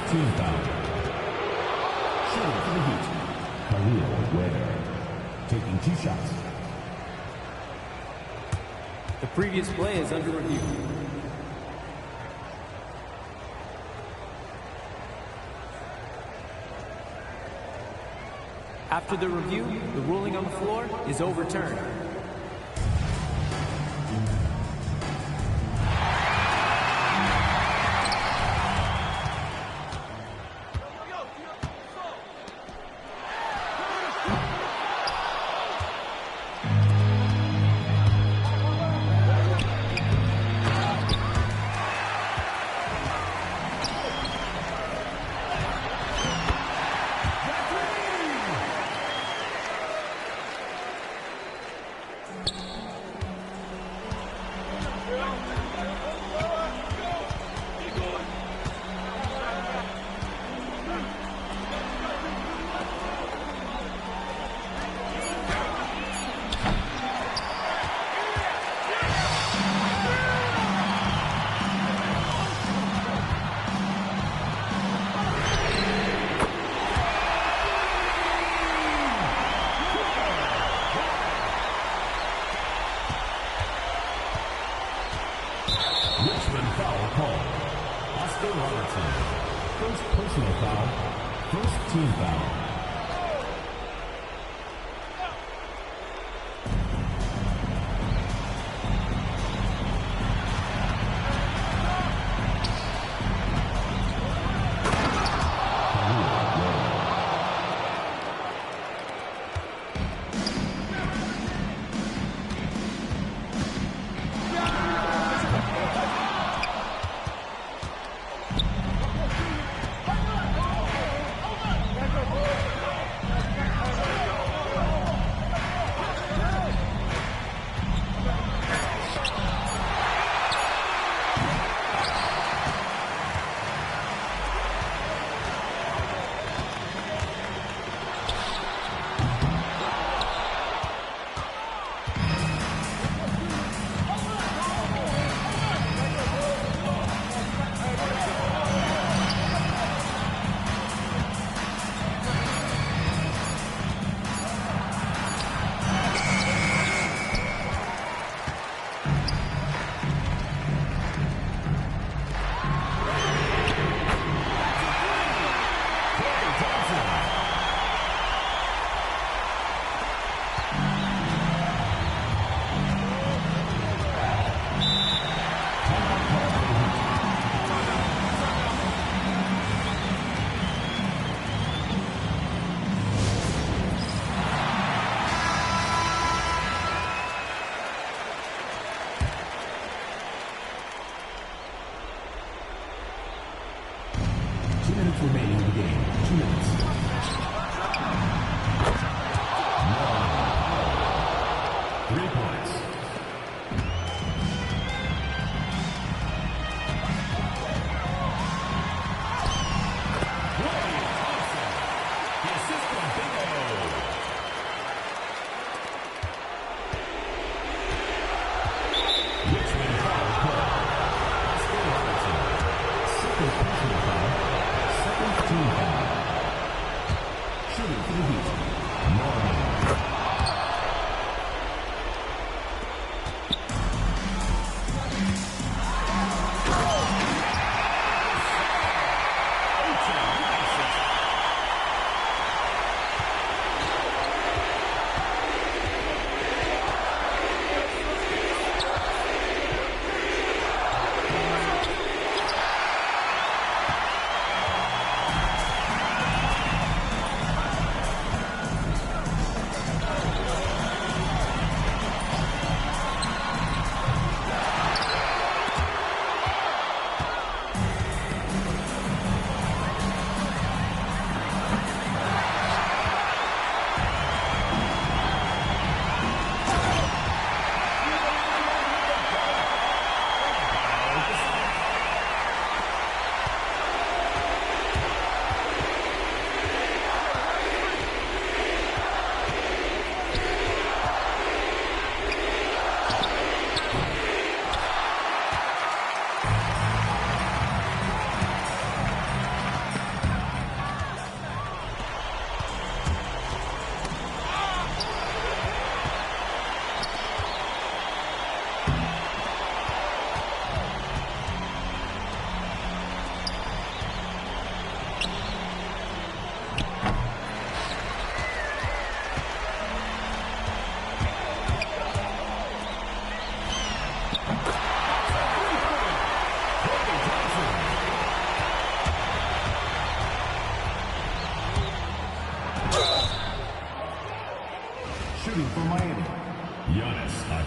team foul. Shooting for the Heat, Khalil Ware. Taking 2 shots. The previous play is under review. After the review, the ruling on the floor is overturned. Richmond foul call. Oscar Robertson. First personal foul. First team foul. Remaining in the game. 2 minutes. No. 3 points. The assist from Bingo. Richmond foul call. Oscar Robertson. Second personal foul. Team foul. Shooting for the Heat,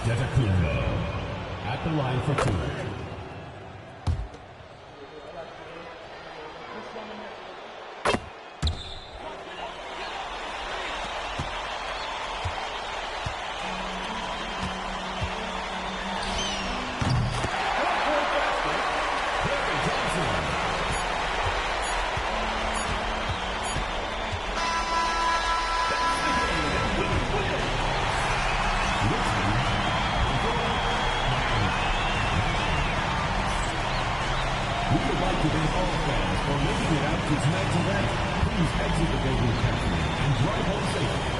Antetokounmpo at the line for two. We would like to thank all fans for making it out to tonight's event. Please exit the building carefully and drive home safely.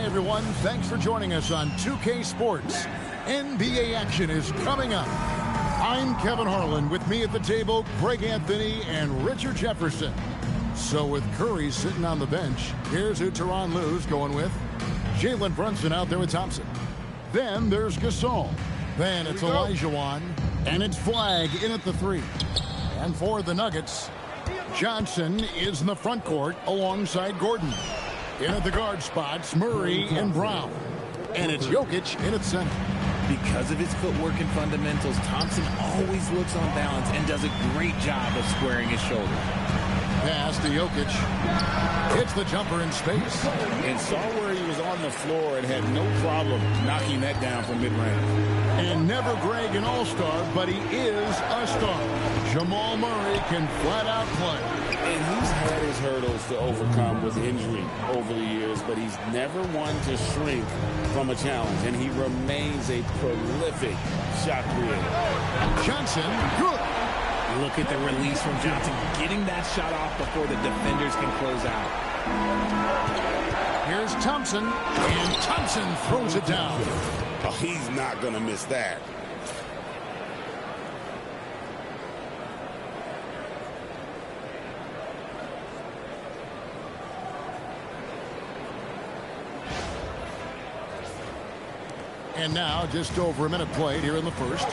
Hi, everyone. Thanks for joining us on 2K Sports. NBA action is coming up. I'm Kevin Harlan. With me at the table, Greg Anthony and Richard Jefferson. So with Curry sitting on the bench, here's who Tyronn Lue's going with. Jalen Brunson out there with Thompson. Then there's Gasol. Then it's Olajuwon. And it's Flagg in at the 3. And for the Nuggets, Johnson is in the front court alongside Gordon. In at the guard spots, Murray and Brown. And it's Jokic in at center. Because of his footwork and fundamentals, Thompson always looks on balance and does a great job of squaring his shoulder. Pass to Jokic. Hits the jumper in space. And saw where he was on the floor and had no problem knocking that down from mid-range. And never Greg an all-star, but he is a star. Jamal Murray can flat out play. And he's had his hurdles to overcome with injury over the years, but he's never one to shrink from a challenge. And he remains a prolific shot creator. Johnson, good. Look at the release from Johnson, getting that shot off before the defenders can close out. Here's Thompson, and Thompson throws it down. Oh, he's not going to miss that. And now just over a minute played here in the first.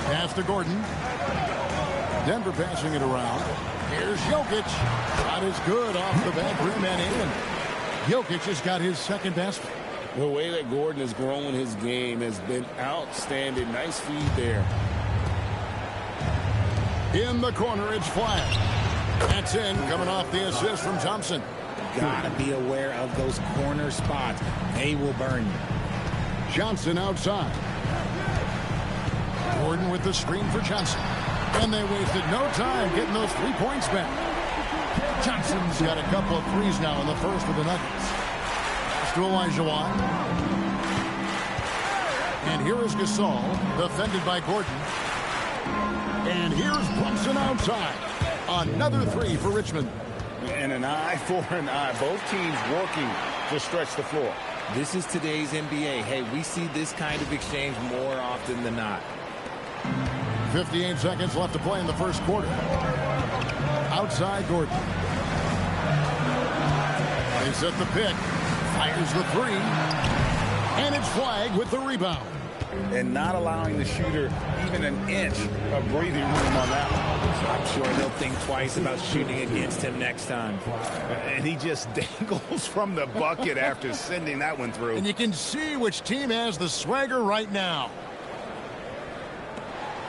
Pass to Gordon. Denver passing it around. Here's Jokic. Shot is good off the back rim and in. Jokic has got his second basket. The way that Gordon has grown his game has been outstanding. Nice feed there. In the corner, it's Flagg. That's in, coming off the assist from Thompson. Gotta be aware of those corner spots. They will burn you. Johnson outside. Gordon with the screen for Johnson. And they wasted no time getting those 3 points back. Johnson's got a couple of threes now in the first with the Nuggets. Pass to Olajuwon. And here is Gasol, defended by Gordon. And here's Brunson outside. Another 3 for Richmond. And an eye for an eye. Both teams working to stretch the floor. This is today's NBA. Hey, we see this kind of exchange more often than not. 58 seconds left to play in the first quarter. Outside Gordon. They set the pick. Fires the 3. And it's Flagg with the rebound. And not allowing the shooter even an inch of breathing room on that one. I'm sure they'll think twice about shooting against him next time. And he just dangles from the bucket after sending that one through. And you can see which team has the swagger right now.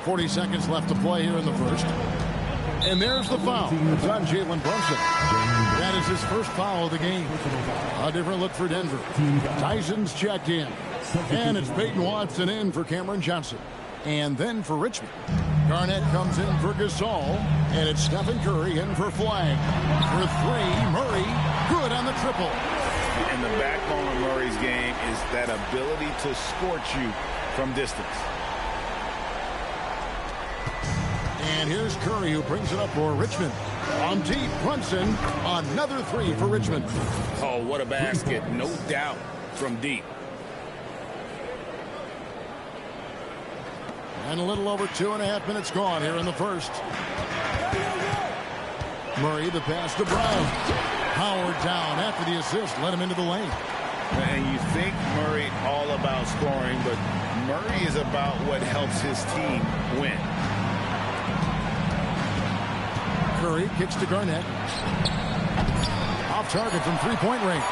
40 seconds left to play here in the first. And there's the foul. It's on Jalen Brunson. That is his first foul of the game. A different look for Denver. Tyson's checked in. And it's Peyton Watson in for Cameron Johnson. And then for Richmond, Garnett comes in for Gasol. And it's Stephen Curry in for Flagg. For 3, Murray, good on the triple. And the backbone of Murray's game is that ability to scorch you from distance. And here's Curry, who brings it up for Richmond. On deep, Brunson, another 3 for Richmond. Oh, what a basket. No doubt from deep. And a little over 2.5 minutes gone here in the first. Murray, the pass to Brown. Howard down after the assist, let him into the lane. And you think Murray all about scoring, but Murray is about what helps his team win. Curry kicks to Garnett. Off target from three-point range.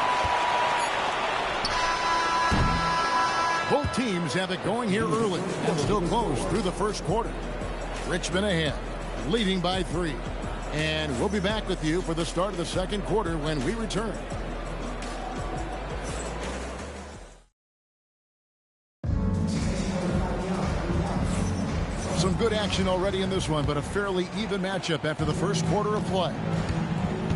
Both teams have it going here early and still close through the first quarter. Richmond ahead, leading by 3. And we'll be back with you for the start of the second quarter when we return. Some good action already in this one, but a fairly even matchup after the first quarter of play.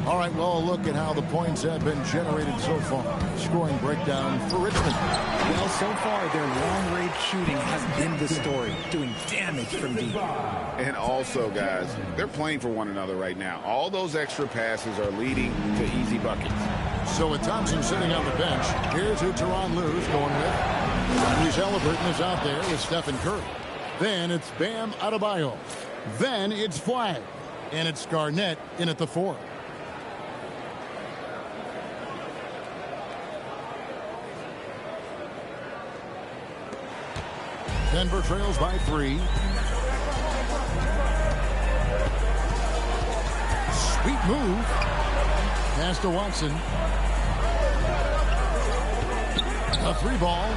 All right, well, a look at how the points have been generated so far. Scoring breakdown for Richmond. Well, so far, their long-range shooting has been the story, doing damage from deep. And also, guys, they're playing for one another right now. All those extra passes are leading to easy buckets. So with Thompson sitting on the bench, here's who Tyronn Lue's going with. Tyrese Halliburton is out there with Stephen Curry. Then it's Bam Adebayo. Then it's Flag. And it's Garnett in at the 4. Denver trails by 3. Sweet move. Pass to Watson. A 3 ball.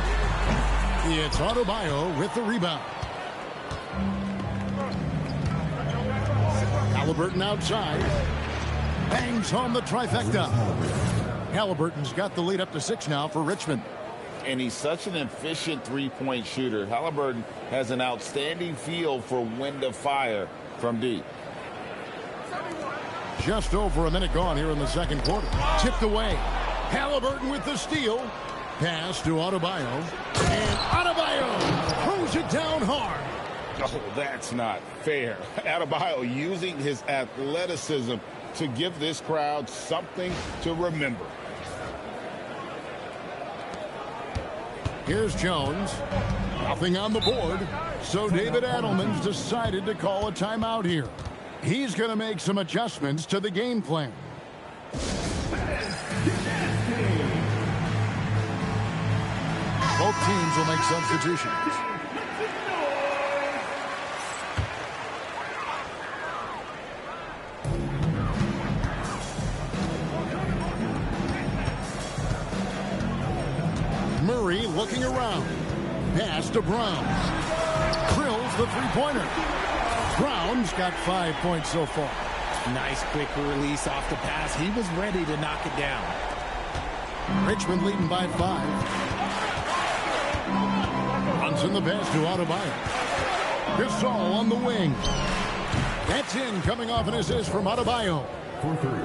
It's Adebayo with the rebound. Halliburton outside. Bangs home the trifecta. Halliburton's got the lead up to 6 now for Richmond. And he's such an efficient three-point shooter. Halliburton has an outstanding feel for when to fire from deep. Just over a minute gone here in the second quarter. Tipped away. Halliburton with the steal. Pass to Adebayo. And Adebayo throws it down hard. Oh, that's not fair. Adebayo using his athleticism to give this crowd something to remember. Here's Jones. Nothing on the board. So David Adelman's decided to call a timeout here. He's going to make some adjustments to the game plan. Both teams will make substitutions. Murray looking around. Pass to Brown. Drills the three-pointer. Brown's got 5 points so far. Nice quick release off the pass. He was ready to knock it down. Richmond leading by 5. Runs in the pass to Adebayo. Gasol on the wing. That's in, coming off an assist from Adebayo.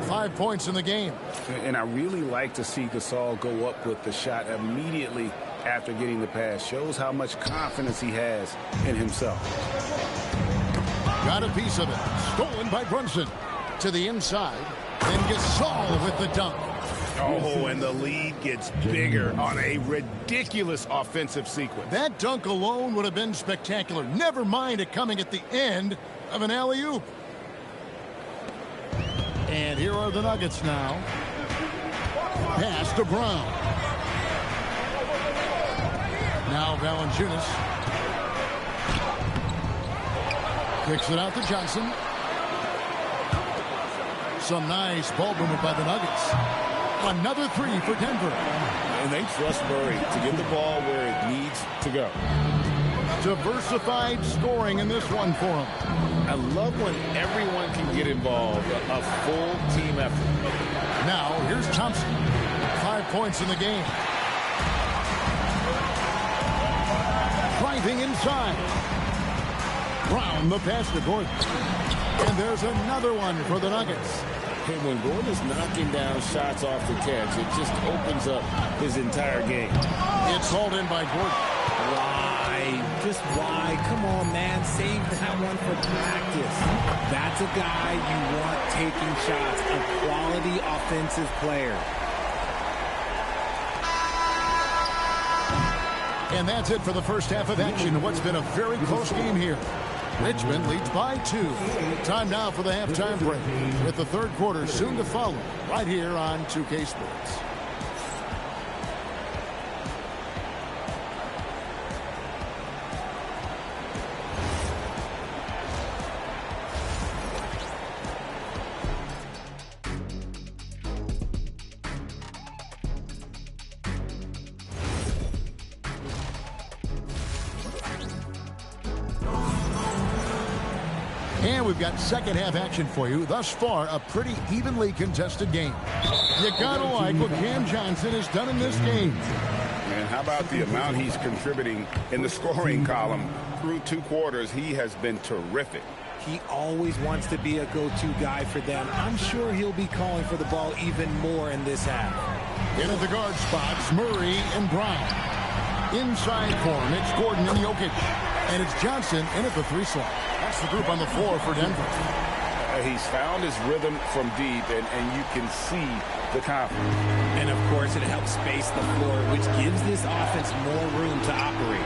5 points in the game. And I really like to see Gasol go up with the shot immediately after getting the pass. Shows how much confidence he has in himself. Got a piece of it. Stolen by Brunson. To the inside. And Gasol with the dunk. Oh, and the lead gets bigger on a ridiculous offensive sequence. That dunk alone would have been spectacular. Never mind it coming at the end of an alley-oop. And here are the Nuggets now. Pass to Brown. Now Valanciunas. Kicks it out to Johnson. Some nice ball movement by the Nuggets. Another 3 for Denver. And they trust Murray to get the ball where it needs to go. Diversified scoring in this one for him. I love when everyone can get involved, a full team effort. Now, here's Thompson. 5 points in the game. Driving inside. Brown, the pass to Gordon. And there's another one for the Nuggets. Hey, when Gordon's knocking down shots off the catch, it just opens up his entire game. It's hauled in by Gordon. Why? Just why? Come on, man. Save that one for practice. That's a guy you want taking shots. A quality offensive player. And that's it for the first half of action. What's been a very close game here. Richmond leads by 2. Time now for the halftime break, with the third quarter soon to follow, right here on 2K Sports. And we've got second half action for you. Thus far, a pretty evenly contested game. You gotta like what Cam Johnson has done in this game. And how about the amount he's contributing in the scoring column? Through 2 quarters, he has been terrific. He always wants to be a go-to guy for them. I'm sure he'll be calling for the ball even more in this half. In at the guard spots, Murray and Brown. Inside form, it's Gordon and Jokic. And it's Johnson in at the 3 slot. That's the group on the floor for Denver. He's found his rhythm from deep, and you can see the confidence. And, of course, it helps space the floor, which gives this offense more room to operate.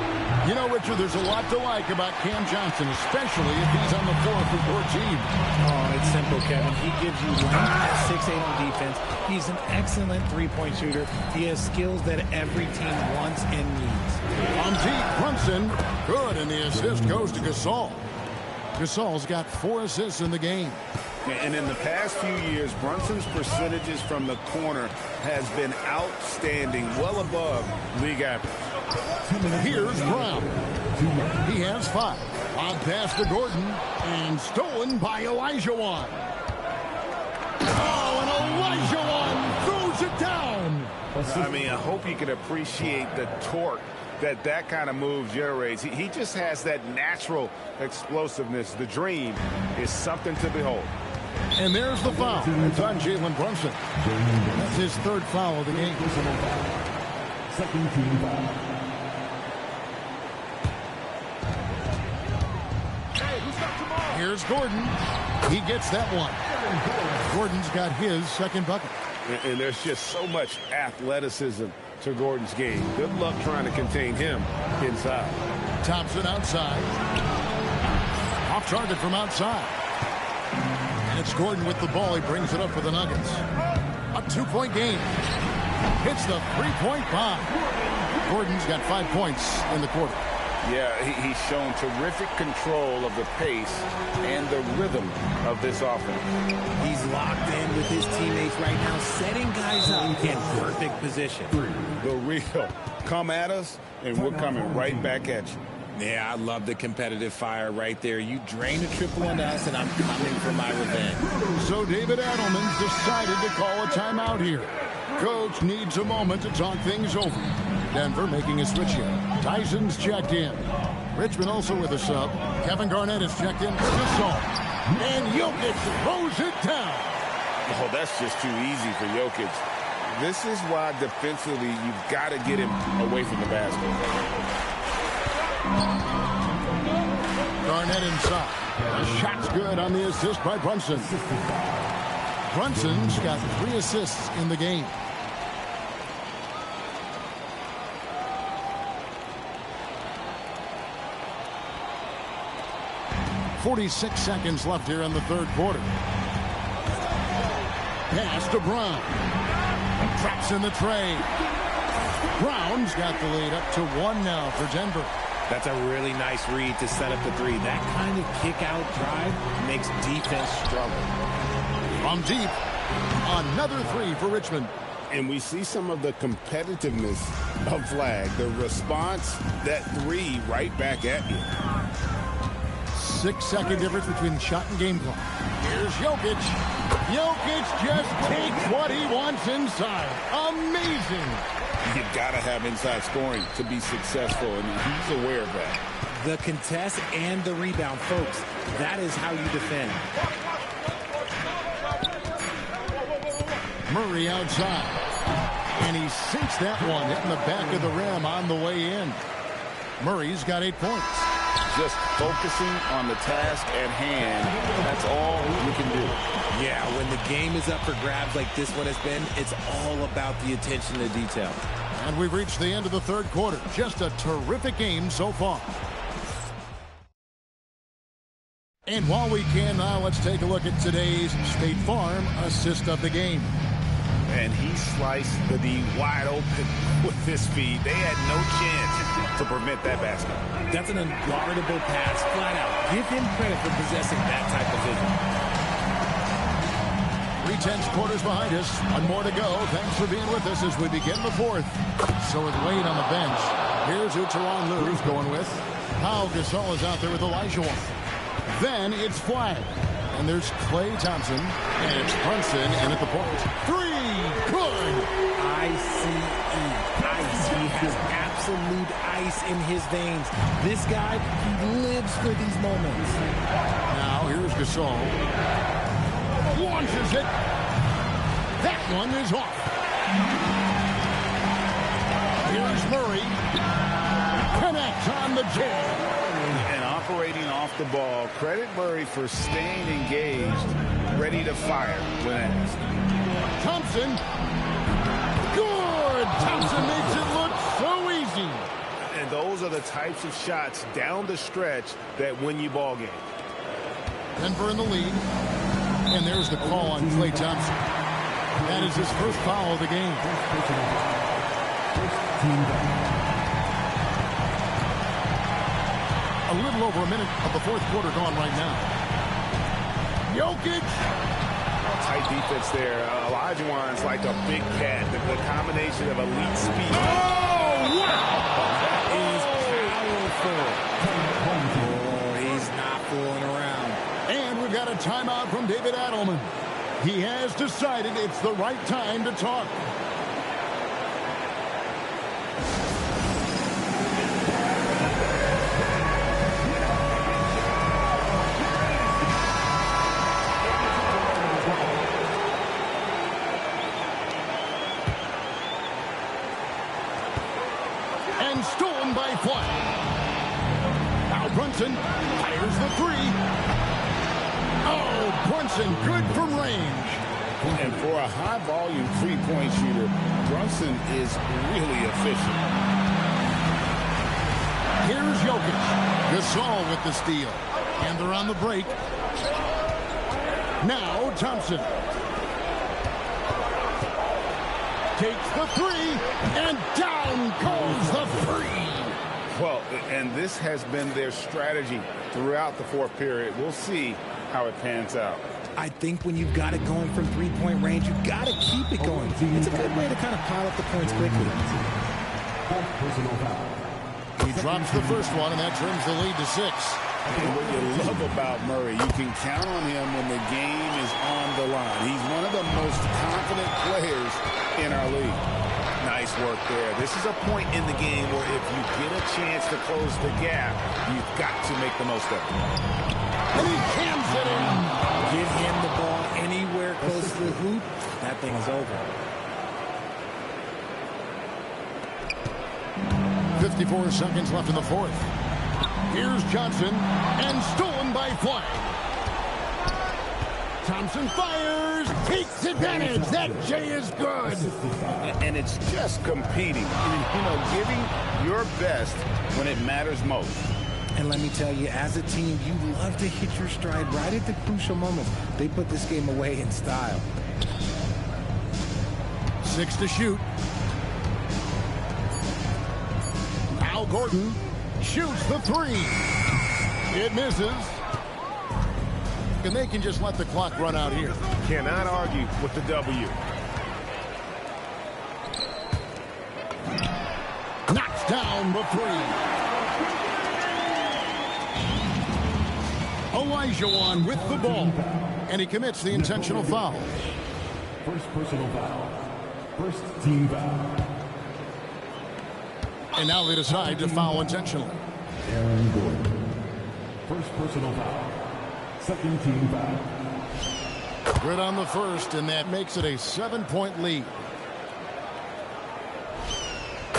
You know, Richard, there's a lot to like about Cam Johnson, especially if he's on the floor for your team. Oh, it's simple, Kevin. He gives you length at 6'8" on defense. He's an excellent three-point shooter. He has skills that every team wants and needs. On deep, Brunson, good, and the assist goes to Gasol. Gasol's got 4 assists in the game. And in the past few years, Brunson's percentages from the corner has been outstanding, well above league average. Here's Brown. He has 5. On pass to Gordon, and stolen by Olajuwon. Oh, and Olajuwon throws it down. I mean, I hope you can appreciate the torque that kind of move generates. He just has that natural explosiveness. The dream is something to behold. And there's the foul. It's on Jalen Brunson. That's his 3rd foul of the game. Second team foul. Here's Gordon. He gets that one. Gordon's got his 2nd bucket. And there's just so much athleticism to Gordon's game. Good luck trying to contain him inside. Thompson outside. Off target from outside. And it's Gordon with the ball. He brings it up for the Nuggets. A 2-point game. Hits the 3-point bomb. Gordon's got 5 points in the quarter. Yeah, he's shown terrific control of the pace and the rhythm of this offense. He's locked in with his teammates right now, setting guys up in perfect position. The real come at us, and we're coming right back at you. Yeah, I love the competitive fire right there. You drain a triple on us, and I'm coming for my revenge. So David Adelman's decided to call a timeout here. Coach needs a moment to talk things over. Denver making a switch here. Tyson's checked in. Richmond also with a sub. Kevin Garnett is checked in for Gasol. And Jokic throws it down. Oh, that's just too easy for Jokic. This is why defensively you've got to get him away from the basket. Garnett inside. The shot's good on the assist by Brunson. Brunson's got 3 assists in the game. .46 seconds left here in the 3rd quarter. Pass to Brown. Traps in the tray. Brown's got the lead up to 1 now for Denver. That's a really nice read to set up the 3. That kind of kick-out drive makes defense struggle. From deep, another 3 for Richmond. And we see some of the competitiveness of Flag. The response, that 3 right back at you. 6-second difference between shot and game clock. Here's Jokic. Jokic just takes what he wants inside. Amazing. You've got to have inside scoring to be successful, and he's aware of that. The contest and the rebound, folks. That is how you defend. Murray outside. And he sinks that one, hitting the back of the rim on the way in. Murray's got 8 points. Just focusing on the task at hand, that's all you can do. Yeah, when the game is up for grabs like this one has been, it's all about the attention to detail. And we've reached the end of the 3rd quarter. Just a terrific game so far. And while we can now, let's take a look at today's State Farm assist of the game. And he sliced the D wide open with his feet. They had no chance to prevent that basket. That's an unguardable pass, flat out. Give him credit for possessing that type of vision. 3/10 quarters behind us. 1 more to go. Thanks for being with us as we begin the 4th. So with Wade on the bench, here's who Tyronn Lue's going with. Pau Gasol is out there with Olajuwon. Then it's Flag. And there's Klay Thompson. And it's Brunson. And at the point, 3. Good. ICE. Ice. He has absolute ice in his veins. This guy, he lives for these moments. Now here's Gasol. Launches it. That one is off. Here's Murray. Connects on the jam. And operating off the ball. Credit Murray for staying engaged, ready to fire when asked. Thompson. Good! Thompson makes it look so easy. And those are the types of shots down the stretch that win you ball games. Denver in the lead. And there's the call on Klay Thompson. That is his first foul of the game. A little over a minute of the fourth quarter gone right now. Jokic. Tight defense there. Olajuwon's like a big cat. The combination of elite speed. Oh, wow! That is powerful. Oh, he's not fooling around. And we've got a timeout from David Adelman. He has decided it's the right time to talk. And stolen by Fly. Now Brunson fires the three. Oh, Brunson good from range. And for a high-volume three-point shooter, Brunson is really efficient. Here's Jokic. Gasol with the steal. And they're on the break. Now Thompson. Takes the three. And down goes the three. Well, and this has been their strategy throughout the fourth period. We'll see how it pans out. I think when you've got it going from three-point range, you've got to keep it going. It's a good way to kind of pile up the points quickly. He drops the first one, and that turns the lead to 6. And what you love about Murray, you can count on him when the game is on the line. He's one of the most confident players in our league. Nice work there. This is a point in the game where if you get a chance to close the gap, you've got to make the most of it. And he cams it in. Give him the ball anywhere close to the hoop, that thing is over. 54 seconds left in the fourth. Here's Johnson, and stolen by Fly. Thompson fires, takes advantage. That J is good. And it's just competing. You know, giving your best when it matters most. And let me tell you, as a team, you love to hit your stride right at the crucial moments. They put this game away in style. 6 to shoot. Al Gordon shoots the three. It misses. And they can just let the clock run out here. Cannot argue with the W. Knocks down the three. Olajuwon with the ball. And he commits the intentional foul. First personal foul. First team foul. And now they decide to foul intentionally. Aaron Gordon. First personal foul. Second team foul. Good on the first, and that makes it a 7-point lead.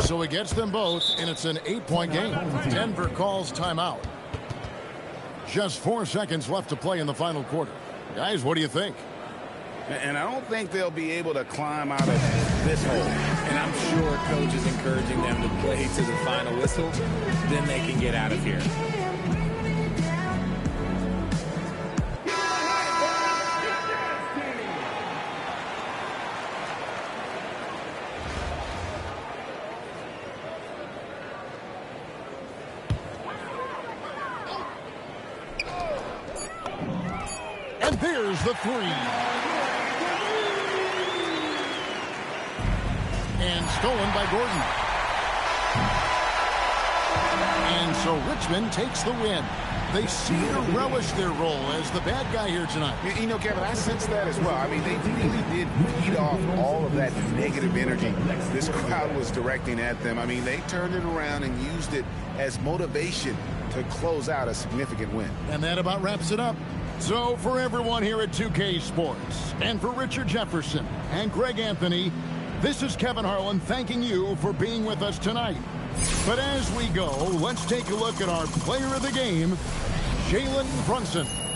So he gets them both, and it's an 8-point game. Denver calls timeout. Just 4 seconds left to play in the final quarter. Guys, what do you think? And I don't think they'll be able to climb out of this hole. And I'm sure coach is encouraging them to play to the final whistle. Then they can get out of here. And there's the three. And stolen by Gordon. And so Richmond takes the win. They seem to relish their role as the bad guy here tonight. You know, Kevin, I sense that as well. I mean, they really did feed off all of that negative energy this crowd was directing at them. I mean, they turned it around and used it as motivation to close out a significant win. And that about wraps it up. So for everyone here at 2K Sports, and for Richard Jefferson and Greg Anthony, this is Kevin Harlan thanking you for being with us tonight. But as we go, let's take a look at our player of the game, Jalen Brunson.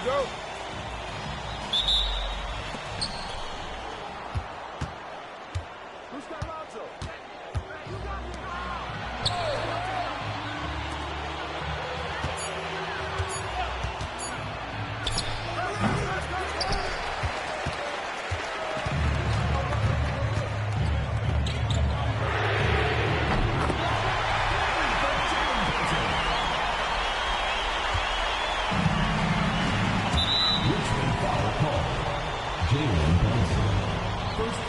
go.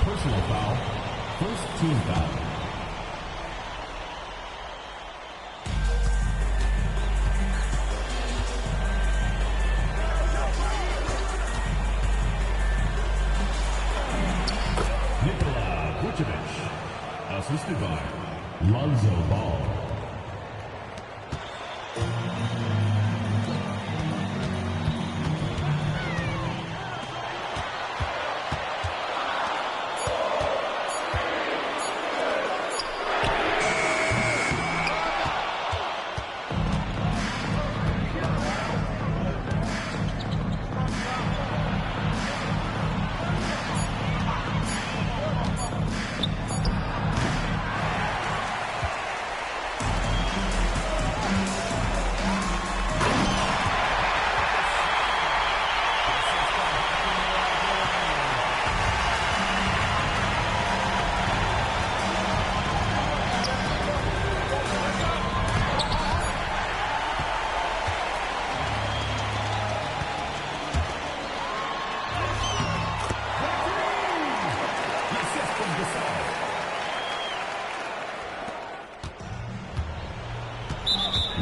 Personal foul. First team foul. Nikola Vucevic. Assisted by Lonzo Ball.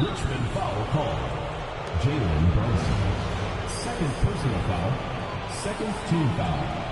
Richmond foul called. Jalen Brunson. Second personal foul. Second team foul.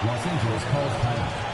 Los Angeles calls timeout.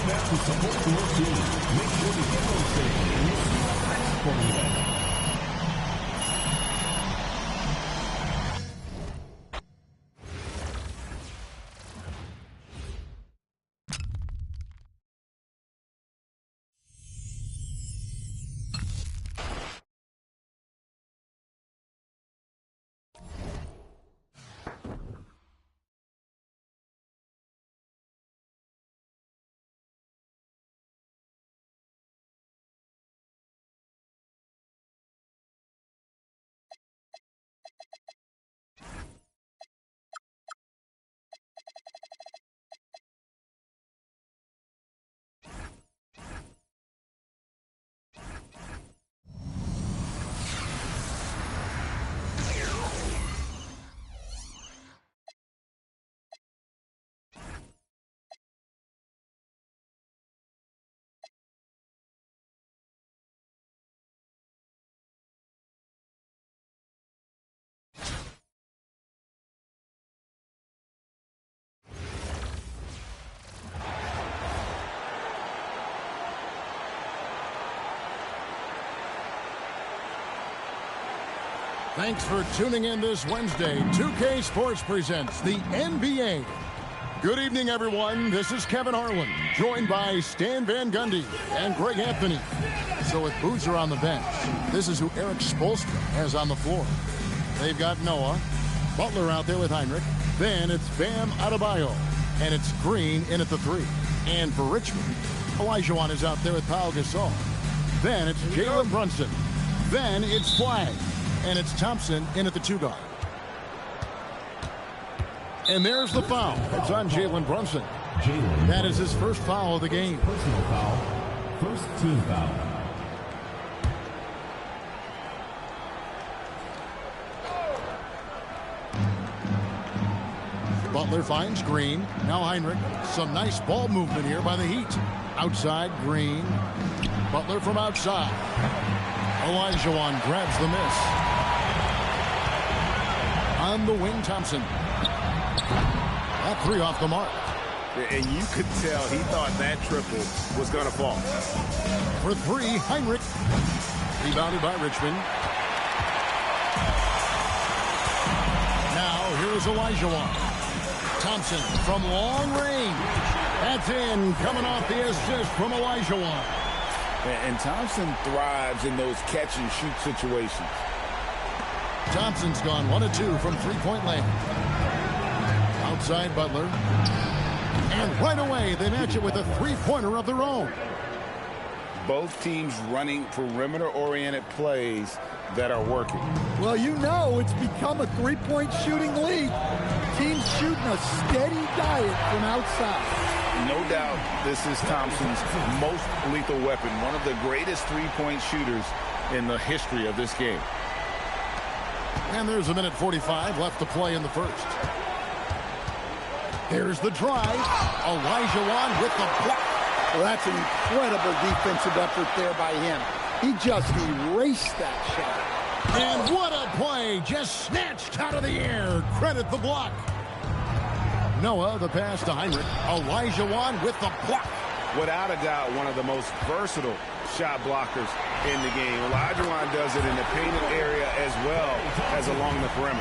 Come out to support your team. Make sure to get those things and you'll see the next sporting event. Thanks for tuning in this Wednesday. 2K Sports presents the NBA. Good evening, everyone. This is Kevin Harlan, joined by Stan Van Gundy and Greg Anthony. So with Boozer on the bench, this is who Eric Spoelstra has on the floor. They've got Noah, Butler out there with Heinrich. Then it's Bam Adebayo, and it's Green in at the 3. And for Richmond, Olajuwon is out there with Pau Gasol. Then it's Jalen Brunson. Then it's Flagg. And it's Thompson in at the 2 guard. And there's the foul. It's on Jalen Brunson. That is his first foul of the game. Personal foul. First team foul. Butler finds Green. Now Heinrich. Some nice ball movement here by the Heat. Outside, Green. Butler from outside. Olajuwon grabs the miss. On the wing, Thompson. That 3 off the mark. And you could tell he thought that triple was going to fall. For 3, Heinrich. Rebounded by Richmond. Now, here's Olajuwon. Thompson from long range. That's in, coming off the assist from Olajuwon. And Thompson thrives in those catch-and-shoot situations. Thompson's gone 1 of 2 from three-point land. Outside Butler. And right away, they match it with a three-pointer of their own. Both teams running perimeter-oriented plays that are working. Well, you know it's become a three-point shooting league. Teams shooting a steady diet from outside. No doubt this is Thompson's most lethal weapon. One of the greatest three-point shooters in the history of this game. And there's a minute 45 left to play in the first. There's the drive. Olajuwon with the block. Well, that's an incredible defensive effort there by him. He just erased that shot. And what a play. Just snatched out of the air. Credit the block. Noah, the pass to Heinrich. Olajuwon with the block. Without a doubt, one of the most versatile shot blockers in the game. Olajuwon does it in the painted area as well as along the perimeter.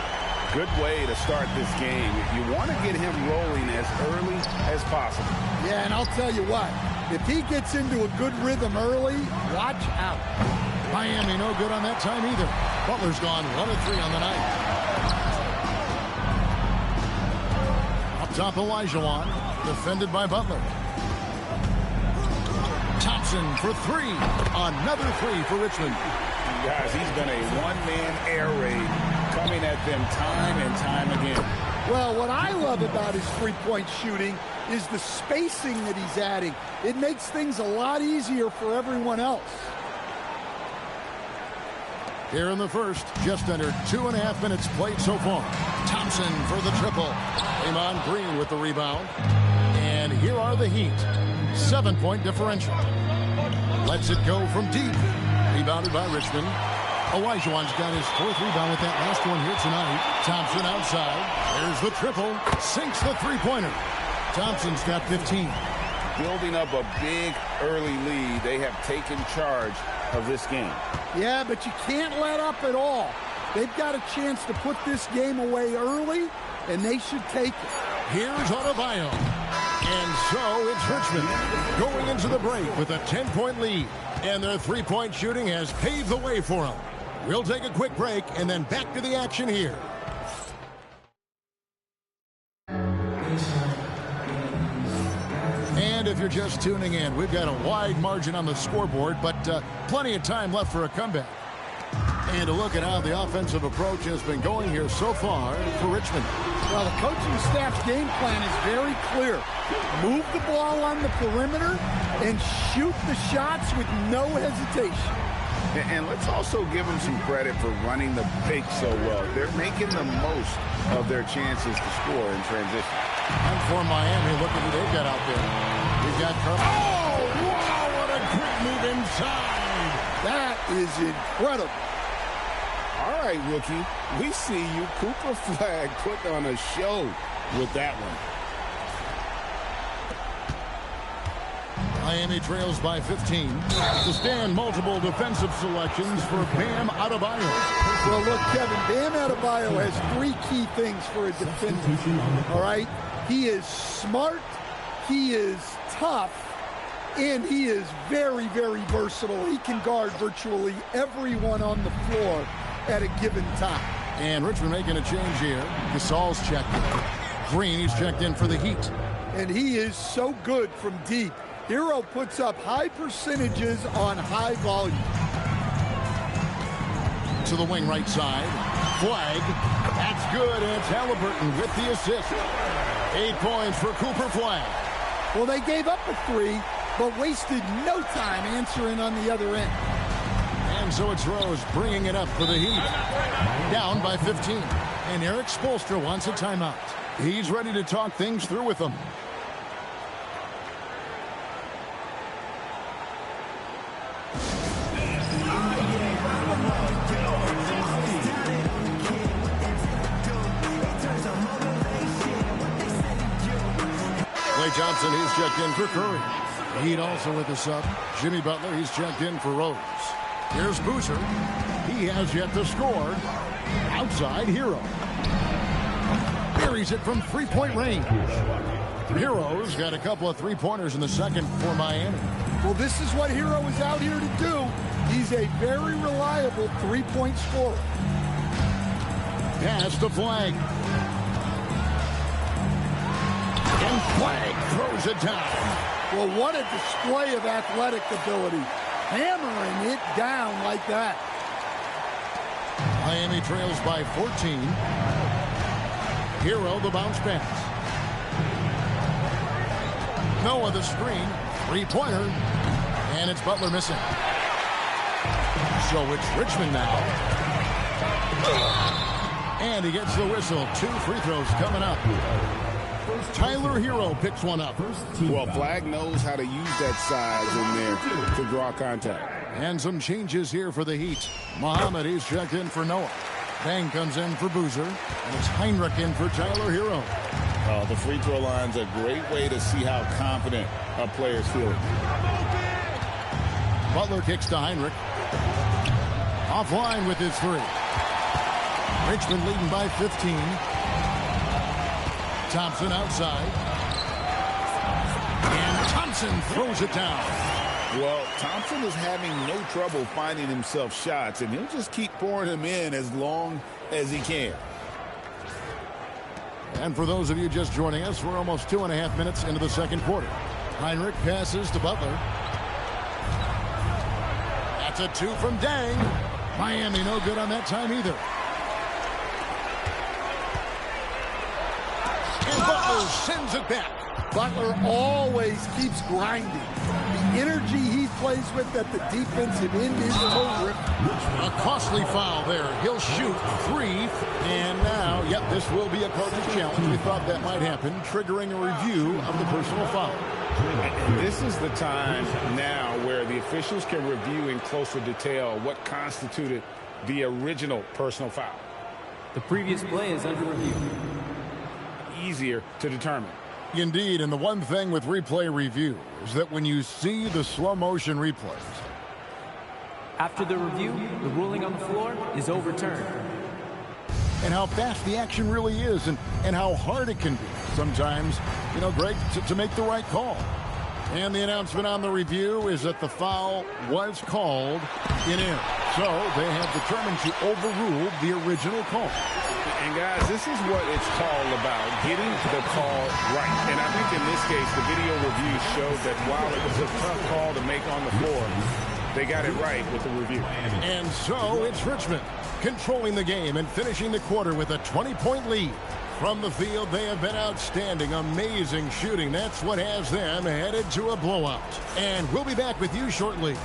Good way to start this game. You want to get him rolling as early as possible. Yeah, and I'll tell you what, if he gets into a good rhythm early, watch out. Miami no good on that time either. Butler's gone 1 of 3 on the night. Up top, Olajuwon, defended by Butler. Thompson for 3. Another 3 for Richmond. Guys, he's been a one-man air raid coming at them time and time again. Well, what I love about his three-point shooting is the spacing that he's adding. It makes things a lot easier for everyone else. Here in the first, just under 2.5 minutes played so far. Thompson for the triple. Draymond Green with the rebound. And here are the Heat. 7-point differential. Lets it go from deep. Rebounded by Richmond. Olajuwon's got his 4th rebound with that last one here tonight. Thompson outside. There's the triple. Sinks the three-pointer. Thompson's got 15. building up a big early lead. They have taken charge of this game. Yeah, but you can't let up at all. They've got a chance to put this game away early, and they should take it. Here's Adebayo. And so it's Richmond going into the break with a 10-point lead. And their three-point shooting has paved the way for them. We'll take a quick break and then back to the action here. And if you're just tuning in, we've got a wide margin on the scoreboard, but plenty of time left for a comeback. And to look at how the offensive approach has been going here so far for Richmond. Well, the coaching staff's game plan is very clear. Move the ball on the perimeter and shoot the shots with no hesitation. And let's also give them some credit for running the pick so well. They're making the most of their chances to score in transition. And for Miami, look at who they've got out there. We've got Carmelo. Oh, wow, what a great move inside. That is incredible. All right, rookie, we see you. Cooper Flagg putting on a show with that one. Miami trails by 15. To stand multiple defensive selections for Bam Adebayo. Well, look, Kevin, Bam Adebayo has three key things for a defender. All right? He is smart, he is tough, and he is very, very versatile. He can guard virtually everyone on the floor at a given time. And Richmond making a change here. Gasol's checked in. Green, he's checked in for the Heat. And he is so good from deep. Hero puts up high percentages on high volume. To the wing right side. Flagg. That's good, and it's Halliburton with the assist. 8 points for Cooper Flagg. Well, they gave up a three, but wasted no time answering on the other end. And so it's Rose bringing it up for the Heat. Down by 15. And Eric Spoelstra wants a timeout. He's ready to talk things through with them. Klay Thompson, he's checked in for Curry. Heat also with the sub. Jimmy Butler, he's checked in for Rose. Here's Boozer. He has yet to score. Outside, Hero. Buries it from three-point range. Hero's got a couple of three-pointers in the second for Miami. Well, this is what Hero is out here to do. He's a very reliable three-point scorer. Pass to Flagg. And Flagg throws it down. Well, what a display of athletic ability. Hammering it down like that. Miami trails by 14. Hero, the bounce pass. Noah, the screen. Three-pointer. And it's Butler missing. So it's Richmond now. And he gets the whistle. 2 free throws coming up. Tyler Hero picks one up. Well, Flagg knows how to use that size in there to draw contact. And some changes here for the Heat. Muhammad, he's checked in for Noah. Bang comes in for Boozer. And it's Heinrich in for Tyler Hero. The free throw line's a great way to see how confident a player's feeling. Butler kicks to Heinrich. Offline with his three. Richmond leading by 15. Thompson outside. And Thompson throws it down. Well, Thompson is having no trouble finding himself shots, and he'll just keep pouring them in as long as he can. And for those of you just joining us, we're almost 2.5 minutes into the second quarter. Heinrich passes to Butler. That's a 2 from Dang. Miami no good on that time either. And Butler sends it back. Butler always keeps grinding. The energy he plays with at the defensive end is terrific. A costly foul there. He'll shoot 3. And now, yep, this will be a Cardinals challenge. We thought that might happen, triggering a review of the personal foul. And this is the time now where the officials can review in closer detail what constituted the original personal foul. The previous play is under review. Easier to determine. Indeed, and the one thing with replay review is that when you see the slow motion replays, after the review, the ruling on the floor is overturned. And how fast the action really is and how hard it can be sometimes, Greg, to make the right call. And the announcement on the review is that the foul was called in error. So they have determined to overrule the original call. And guys, this is what it's all about, getting the call right. And I think in this case, the video review showed that while it was a tough call to make on the floor, they got it right with the review. And so it's Richmond controlling the game and finishing the quarter with a 20-point lead. From the field, they have been outstanding, amazing shooting. That's what has them headed to a blowout. And we'll be back with you shortly.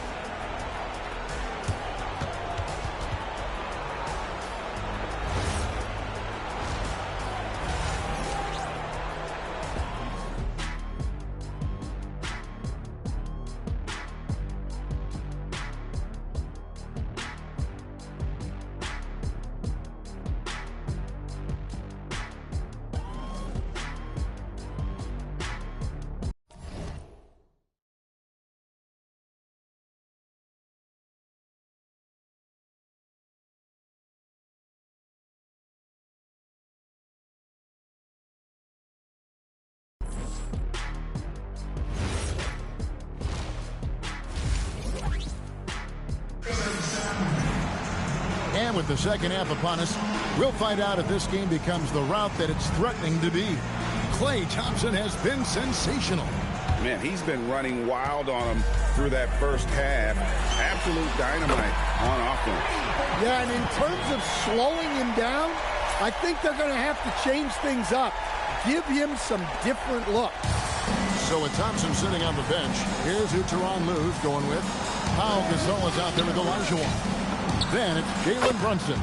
And with the second half upon us, we'll find out if this game becomes the route that it's threatening to be. Klay Thompson has been sensational. Man, he's been running wild on him through that first half. Absolute dynamite on offense. Yeah, and in terms of slowing him down, I think they're going to have to change things up. Give him some different looks. So with Thompson sitting on the bench, here's who Tyronn Lue's going with. Pau Gasol is out there with Olajuwon. Then it's Jalen Brunson.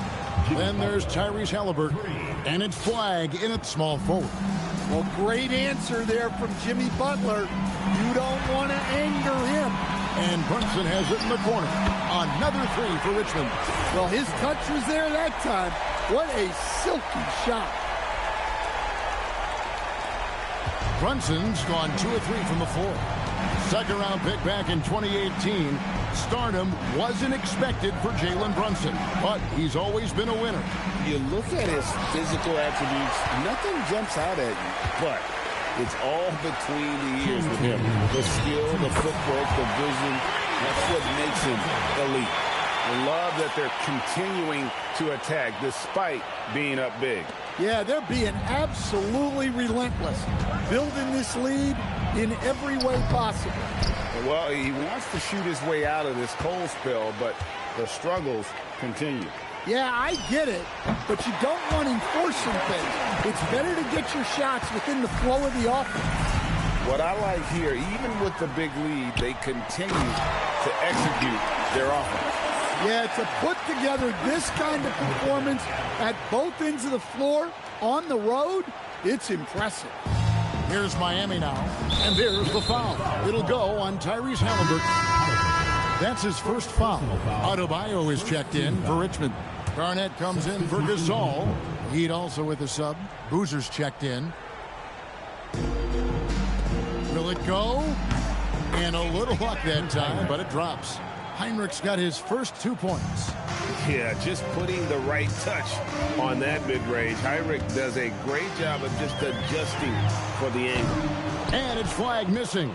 Then there's Tyrese Halliburton. And it's Flagg in at small forward. Well, great answer there from Jimmy Butler. You don't want to anger him. And Brunson has it in the corner. Another three for Richmond. Well, his touch was there that time. What a silky shot. Brunson's gone 2 of 3 from the floor. Second round pick back in 2018. Stardom wasn't expected for Jalen Brunson, but he's always been a winner. You look at his physical attributes, nothing jumps out at you, but it's all between the ears with him. The skill, the footwork, the vision, that's what makes him elite. I love that they're continuing to attack despite being up big. Yeah, they're being absolutely relentless, building this lead in every way possible. Well, he wants to shoot his way out of this cold spell, but the struggles continue. Yeah, I get it, but you don't want enforcing things. It's better to get your shots within the flow of the offense. What I like here, even with the big lead, they continue to execute their offense. Yeah, to put together this kind of performance at both ends of the floor on the road, it's impressive. Here's Miami now, and there's the foul. It'll go on Tyrese Halliburton. That's his first foul. Adebayo is checked in for Richmond. Garnett comes in for Gasol. Heat also with a sub. Boozer's checked in. Will it go? And a little luck that time, but it drops. Heinrich's got his first 2 points. Yeah, just putting the right touch on that mid-range. Heinrich does a great job of just adjusting for the angle. And it's Flagg missing.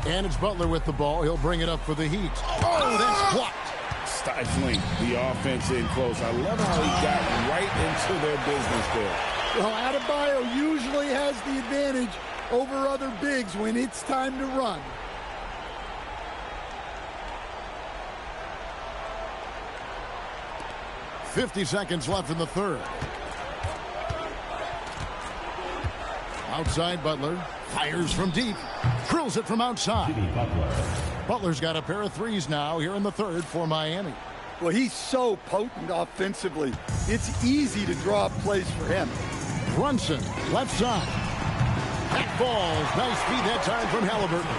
And it's Butler with the ball. He'll bring it up for the Heat. Oh, that's blocked. Stifling the offense in close. I love how he got right into their business there. Well, Adebayo usually has the advantage over other bigs when it's time to run. .50 seconds left in the third. Outside Butler. Fires from deep. Drills it from outside. Butler's got a pair of threes now here in the third for Miami. Well, he's so potent offensively. It's easy to draw up plays for him. Brunson, left side. That falls. Nice feed that time from Halliburton.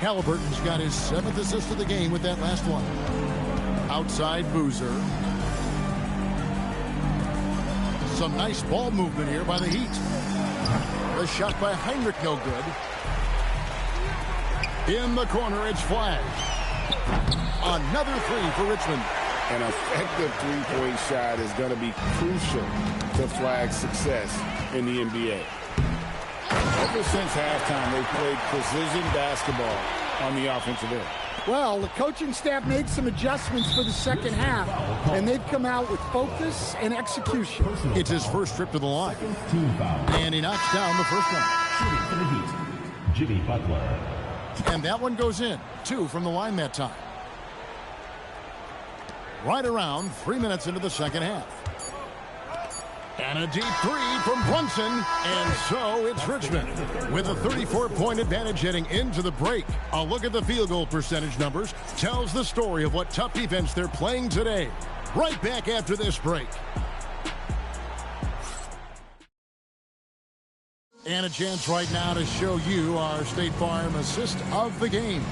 Halliburton's got his 7th assist of the game with that last one. Outside Boozer. Some nice ball movement here by the Heat. The shot by Hinrich, no good. In the corner, it's Flag. Another three for Richmond. An effective three-point shot is going to be crucial to Flag's success in the NBA. Ever since halftime, they've played precision basketball on the offensive end. Well, the coaching staff made some adjustments for the second half, and they've come out with focus and execution. It's his first trip to the line. And he knocks down the first one. Shooting for the Heat, Jimmy Butler. And that one goes in. 2 from the line that time. Right around 3 minutes into the second half. And a deep three from Brunson. And so it's Richmond with a 34-point advantage heading into the break. A look at the field goal percentage numbers tells the story of what tough defense they're playing today. Right back after this break. And a chance right now to show you our State Farm assist of the game.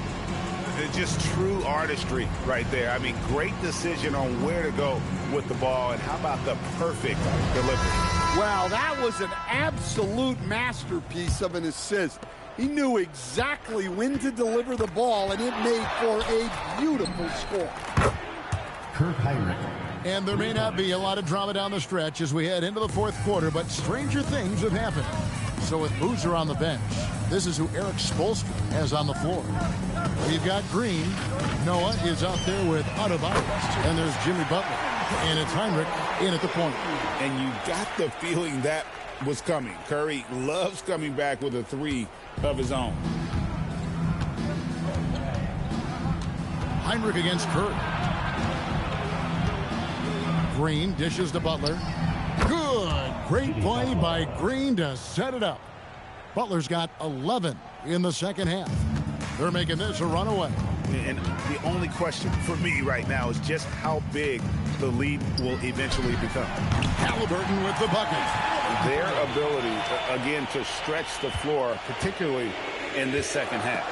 It's just true artistry right there. I mean, great decision on where to go with the ball, and how about the perfect delivery? Well, that was an absolute masterpiece of an assist. He knew exactly when to deliver the ball, and it made for a beautiful score. Kirk Hinrich. And there may not be a lot of drama down the stretch as we head into the fourth quarter, but stranger things have happened. So with Boozer on the bench, this is who Eric Spoelstra has on the floor. We've got Green. Noah is out there with Adebayo. And there's Jimmy Butler. And it's Hinrich in at the point. And you got the feeling that was coming. Curry loves coming back with a three of his own. Hinrich against Curry. Green dishes to Butler. Good. Great play by Green to set it up. Butler's got 11 in the second half. They're making this a runaway. And the only question for me right now is just how big the lead will eventually become. Halliburton with the bucket. Their ability, again, to stretch the floor, particularly in this second half.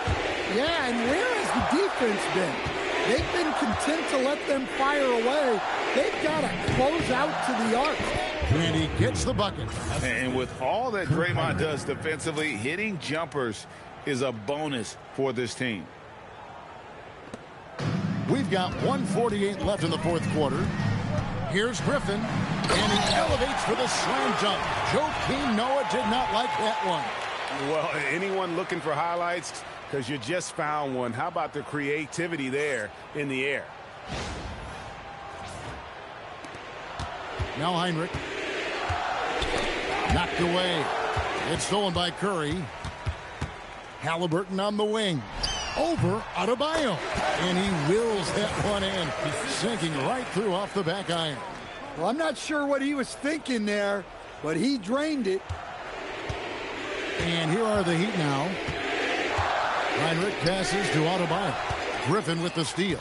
Yeah, and where has the defense been? They've been content to let them fire away. They've got to close out to the arc. And he gets the bucket. And with all that Draymond does defensively, hitting jumpers is a bonus for this team. We've got 1:48 left in the fourth quarter. Here's Griffin, and he elevates for the slam dunk. Joakim Noah did not like that one. Well, anyone looking for highlights, because you just found one. How about the creativity there in the air? Now Hinrich. Knocked away. It's stolen by Curry. Halliburton on the wing. Over Adebayo. And he wills that one in. Sinking right through off the back iron. Well, I'm not sure what he was thinking there, but he drained it. And here are the Heat now. Hinrich passes to Adebayo. Griffin with the steal.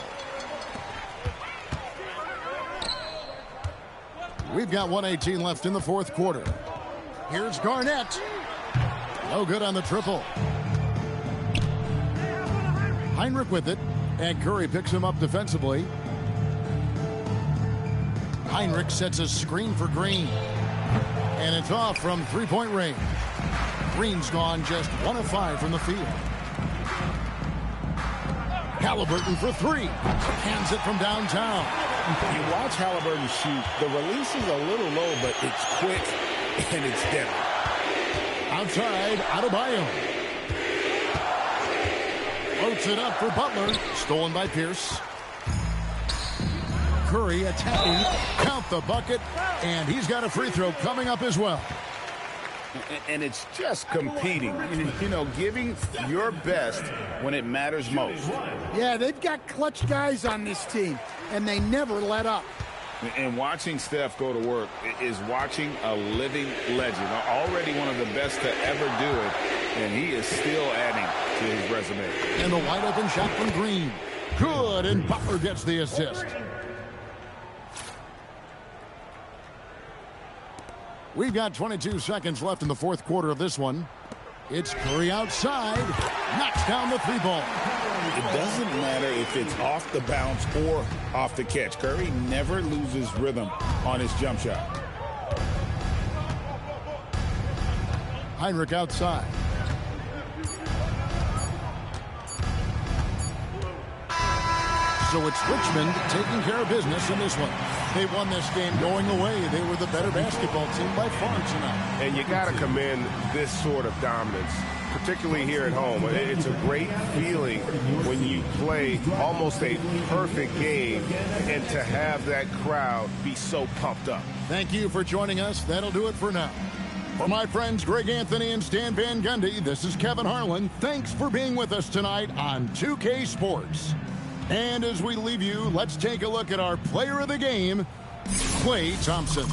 We've got 1:18 left in the fourth quarter. Here's Garnett. No good on the triple. Hinrich with it, and Curry picks him up defensively. Hinrich sets a screen for Green. And it's off from three-point range. Green's gone just 1 of 5 from the field. Halliburton for 3. Hands it from downtown. You watch Halliburton shoot. The release is a little low, but it's quick and it's deadly. Outside, Adebayo. Floats it up for Butler. Stolen by Pierce. Curry attacking. Count the bucket. And he's got a free throw coming up as well. And it's just competing. You know, giving your best when it matters most. Yeah, they've got clutch guys on this team, and they never let up. And watching Steph go to work is watching a living legend. Already one of the best to ever do it, and he is still adding to his resume. And the wide open shot from Green. Good, and Butler gets the assist. We've got 22 seconds left in the fourth quarter of this one. It's Curry outside. Knocks down the three ball. It doesn't matter if it's off the bounce or off the catch. Curry never loses rhythm on his jump shot. Heinrich outside. So it's Richmond taking care of business in this one. They won this game going away. They were the better basketball team by far tonight. And you got to commend this sort of dominance, particularly here at home. It's a great feeling when you play almost a perfect game and to have that crowd be so pumped up. Thank you for joining us. That'll do it for now. For my friends Greg Anthony and Stan Van Gundy, this is Kevin Harlan. Thanks for being with us tonight on 2K Sports. And as we leave you, let's take a look at our player of the game, Klay Thompson.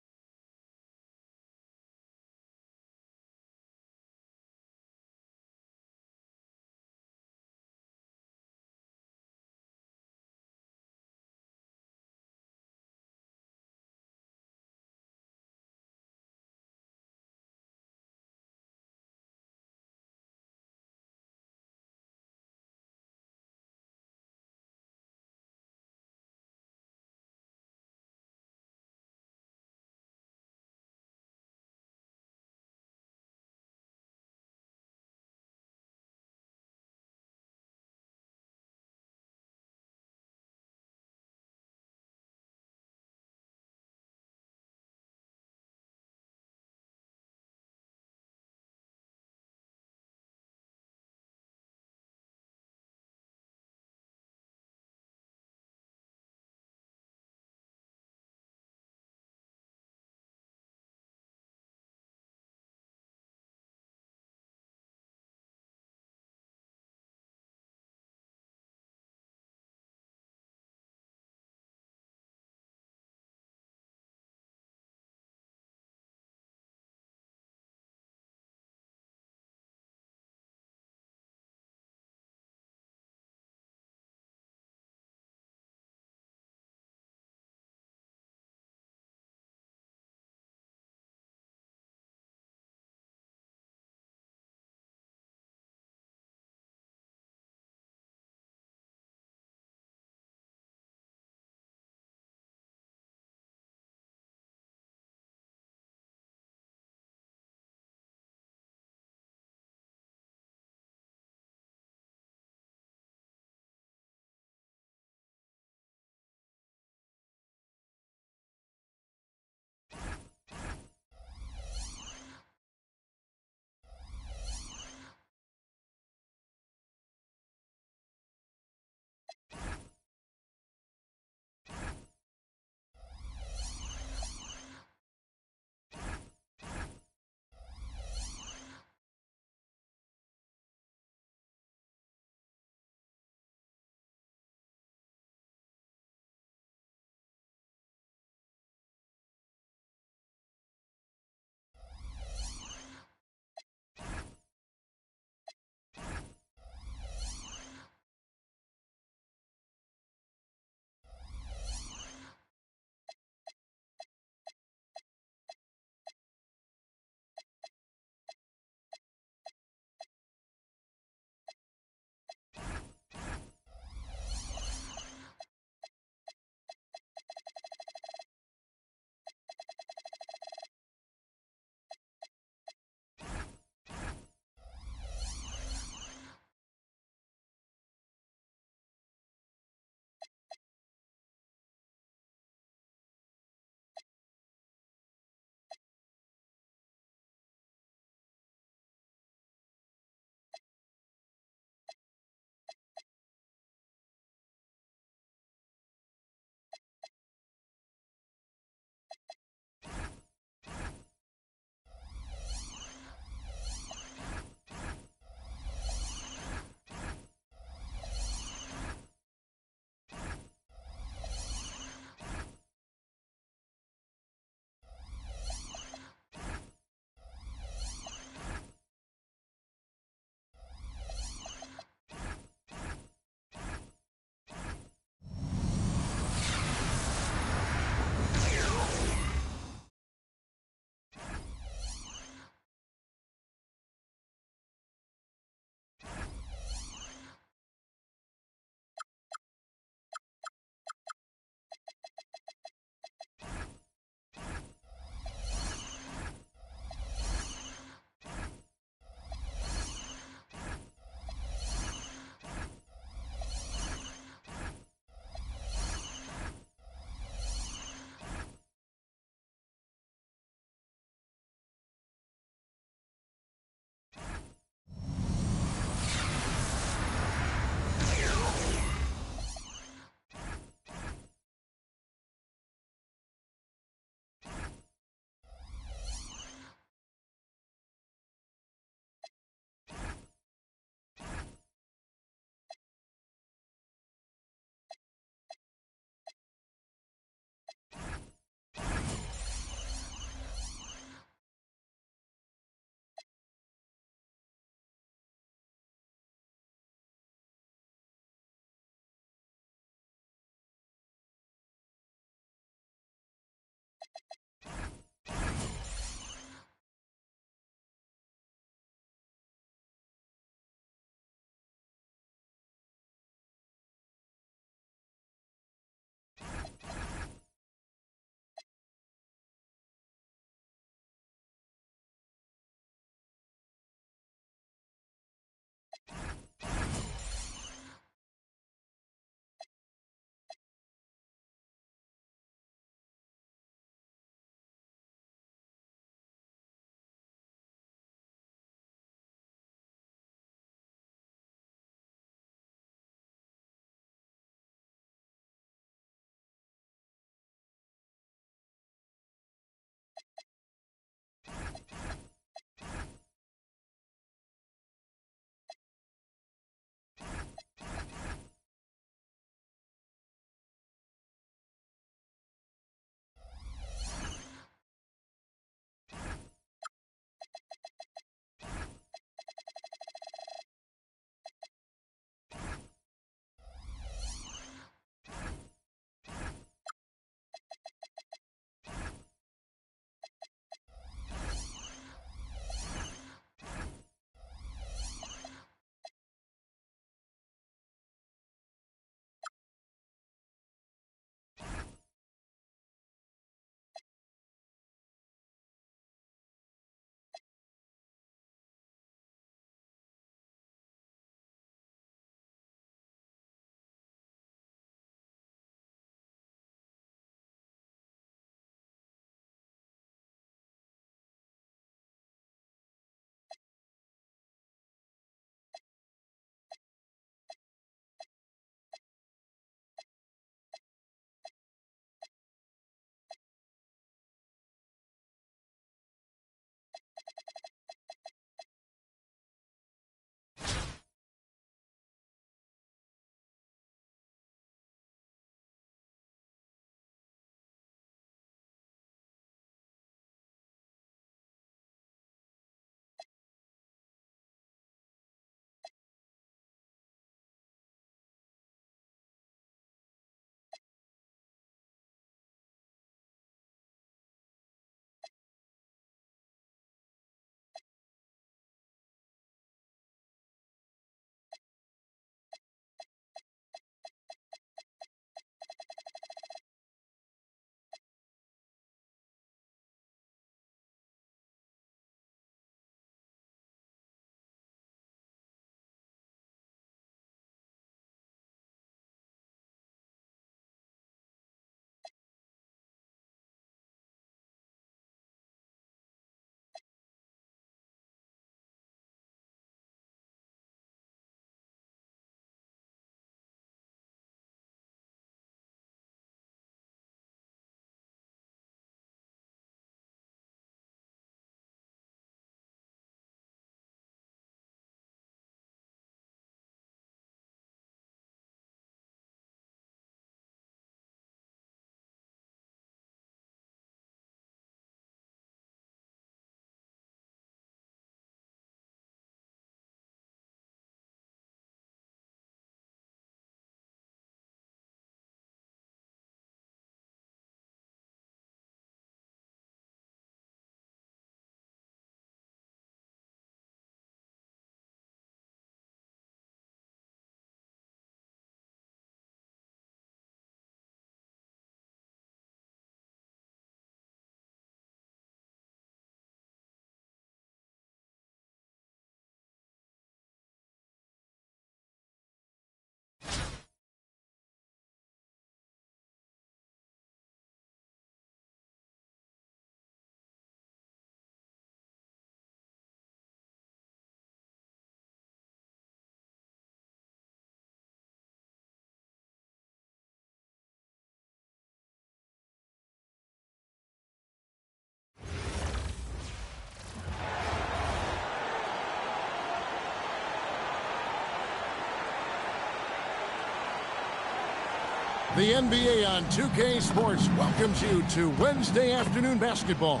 The NBA on 2K Sports welcomes you to Wednesday afternoon basketball.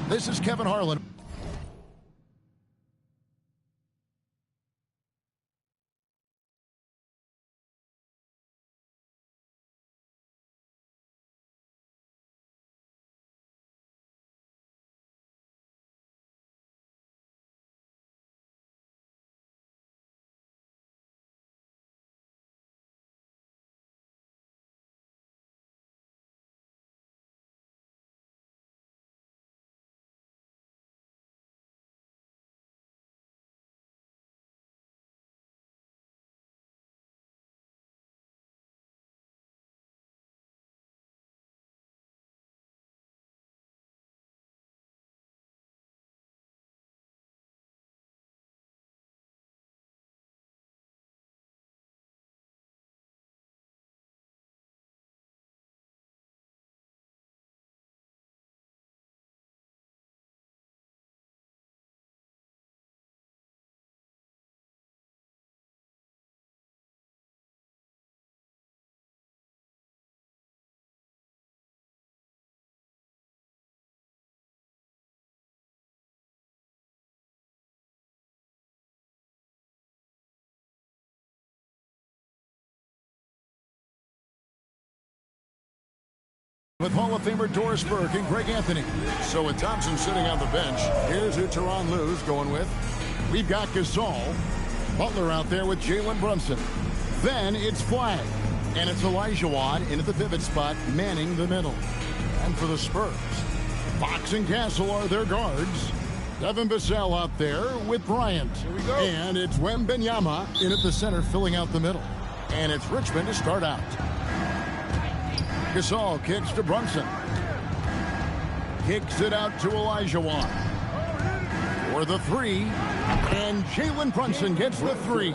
This is Kevin Harlan. With Hall of Famer Doris Burke and Greg Anthony. So with Thompson sitting on the bench, here's who Tyronn Lue's going with. We've got Gasol. Butler out there with Jalen Brunson. Then it's Flagg. And it's Olajuwon in at the pivot spot, manning the middle. And for the Spurs, Fox and Castle are their guards. Devin Vassell out there with Bryant. Here we go. And it's Wembanyama in at the center, filling out the middle. And it's Richmond to start out. Gasol kicks to Brunson. Kicks it out to Olajuwon. For the three. And Jalen Brunson gets the three.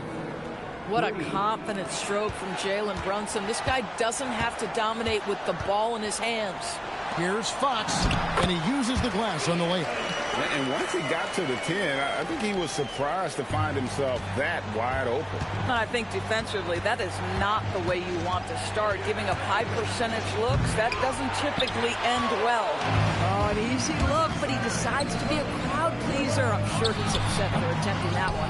What a confident stroke from Jalen Brunson. This guy doesn't have to dominate with the ball in his hands. Here's Fox, and he uses the glass on the layup. And once he got to the 10, I think he was surprised to find himself that wide open. And I think defensively, that is not the way you want to start. Giving up high percentage looks, that doesn't typically end well. Oh, an easy look, but he decides to be a crowd pleaser. I'm sure he's upset for attempting that one.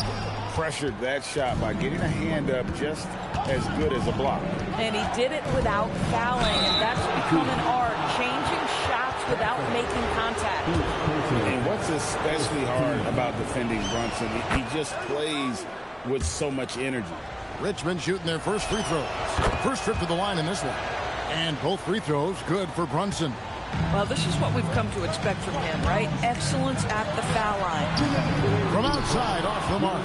Pressured that shot by getting a hand up just as good as a block. And he did it without fouling, and that's become an art, changing shots without making contact. And what's especially hard about defending Brunson, he just plays with so much energy. Richmond shooting their first free throws. First trip to the line in this one. And both free throws good for Brunson. Well, this is what we've come to expect from him, right? Excellence at the foul line. From outside, off the mark.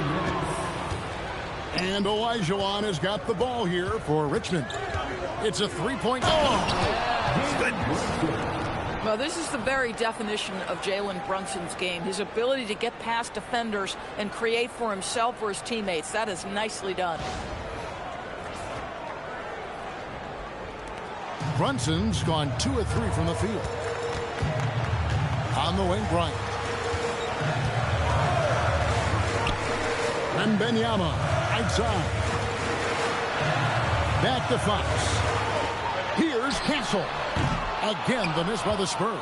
And Olajuwon has got the ball here for Richmond. It's a three-point. Well, this is the very definition of Jalen Brunson's game. His ability to get past defenders and create for himself or his teammates. That is nicely done. Brunson's gone 2 of 3 from the field. On the wing, Bryant. Wembanyama outside. Back to Fox. Here's Castle. Again, the miss by the Spurs.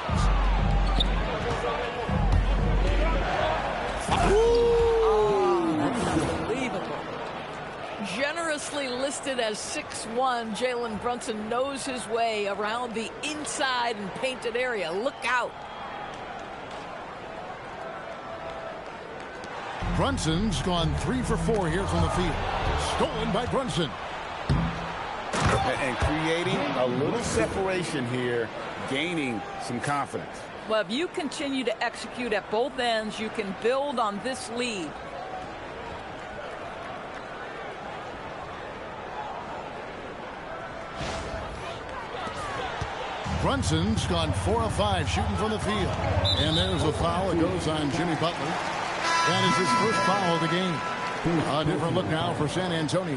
Unbelievable. Generously listed as 6'1", Jalen Brunson knows his way around the inside and painted area. Look out. Brunson's gone 3 for 4 here from the field. Stolen by Brunson. And creating a little separation here, gaining some confidence. Well, if you continue to execute at both ends, you can build on this lead. Brunson's gone 4 of 5 shooting from the field. And there's a foul. It goes on Jimmy Butler. That is his first foul of the game. A different look now for San Antonio.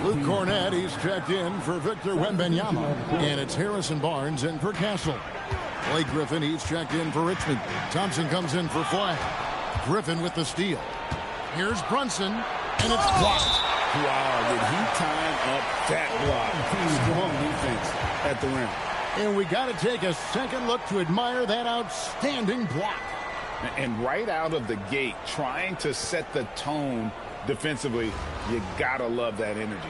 Luke Cornett, he's checked in for Victor Wembanyama. And it's Harrison Barnes in for Castle. Blake Griffin, he's checked in for Richmond. Thompson comes in for Flagg. Griffin with the steal. Here's Brunson, and it's blocked. Wow, did he time up that block? Strong defense at the rim. And we got to take a second look to admire that outstanding block. And right out of the gate, trying to set the tone defensively, you got to love that energy.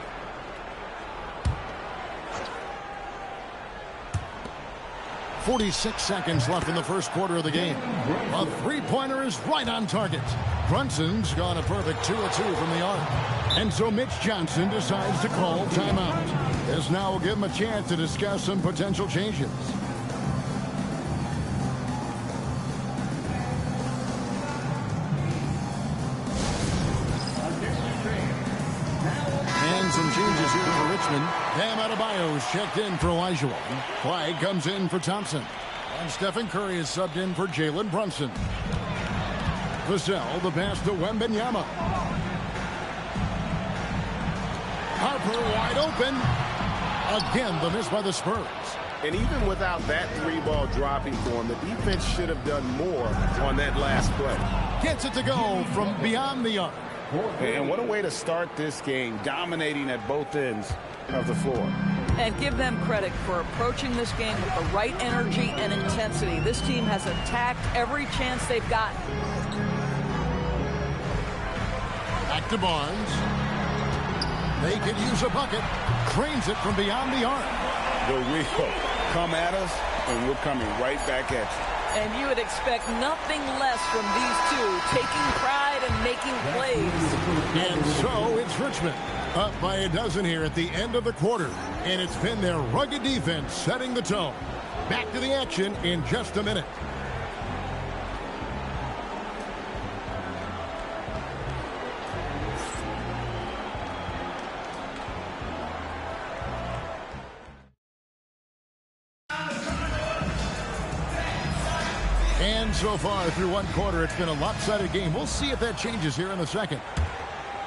.46 seconds left in the first quarter of the game. A three-pointer is right on target. Brunson's gone a perfect 2 of 2 from the arc. And so Mitch Johnson decides to call timeout. This now will give him a chance to discuss some potential changes. And some changes here for Richmond. Bam Adebayo is checked in for Olajuwon. Clyde comes in for Thompson. And Stephen Curry is subbed in for Jalen Brunson. Vassell, the pass to Wembanyama. Harper wide open. Again, the miss by the Spurs. And even without that three-ball dropping for him, the defense should have done more on that last play. Gets it to go from beyond the arc. And what a way to start this game, dominating at both ends of the floor. And give them credit for approaching this game with the right energy and intensity. This team has attacked every chance they've gotten. Back to Barnes. They could use a bucket. Cranes it from beyond the arc. The wheel. Come at us, and we're coming right back at you. And you would expect nothing less from these two, taking pride and making plays. And so it's Richmond, up by a dozen here at the end of the quarter. And it's been their rugged defense setting the tone. Back to the action in just a minute. And so far through one quarter, it's been a lopsided game. We'll see if that changes here in the second.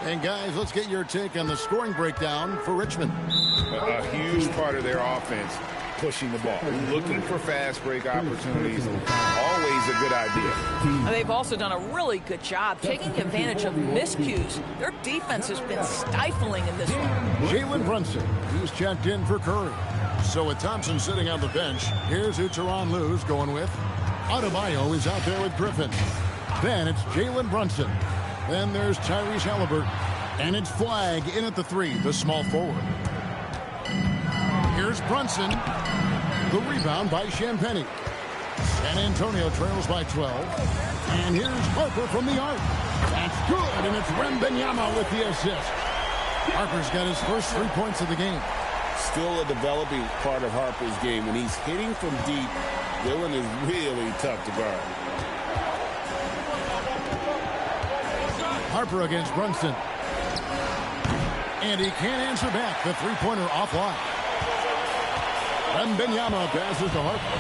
And guys, let's get your take on the scoring breakdown for Richmond. A huge part of their offense, pushing the ball, looking for fast break opportunities. Always a good idea. They've also done a really good job taking advantage of miscues. Their defense has been stifling in this one. Jalen Brunson, who's checked in for Curry. So with Thompson sitting on the bench, here's who Tyronn Lue's going with. Adebayo is out there with Griffin. Then it's Jalen Brunson. Then there's Tyrese Halliburton. And it's Flagg in at the three, the small forward. Here's Brunson. The rebound by Champagnie. San Antonio trails by 12. And here's Harper from the arc. That's good, and it's Wembanyama with the assist. Harper's got his first 3 points of the game. Still a developing part of Harper's game. When he's hitting from deep, Dillon is really tough to guard. Harper against Brunson. And he can't answer back. The three-pointer offline. Wembanyama passes to Harper.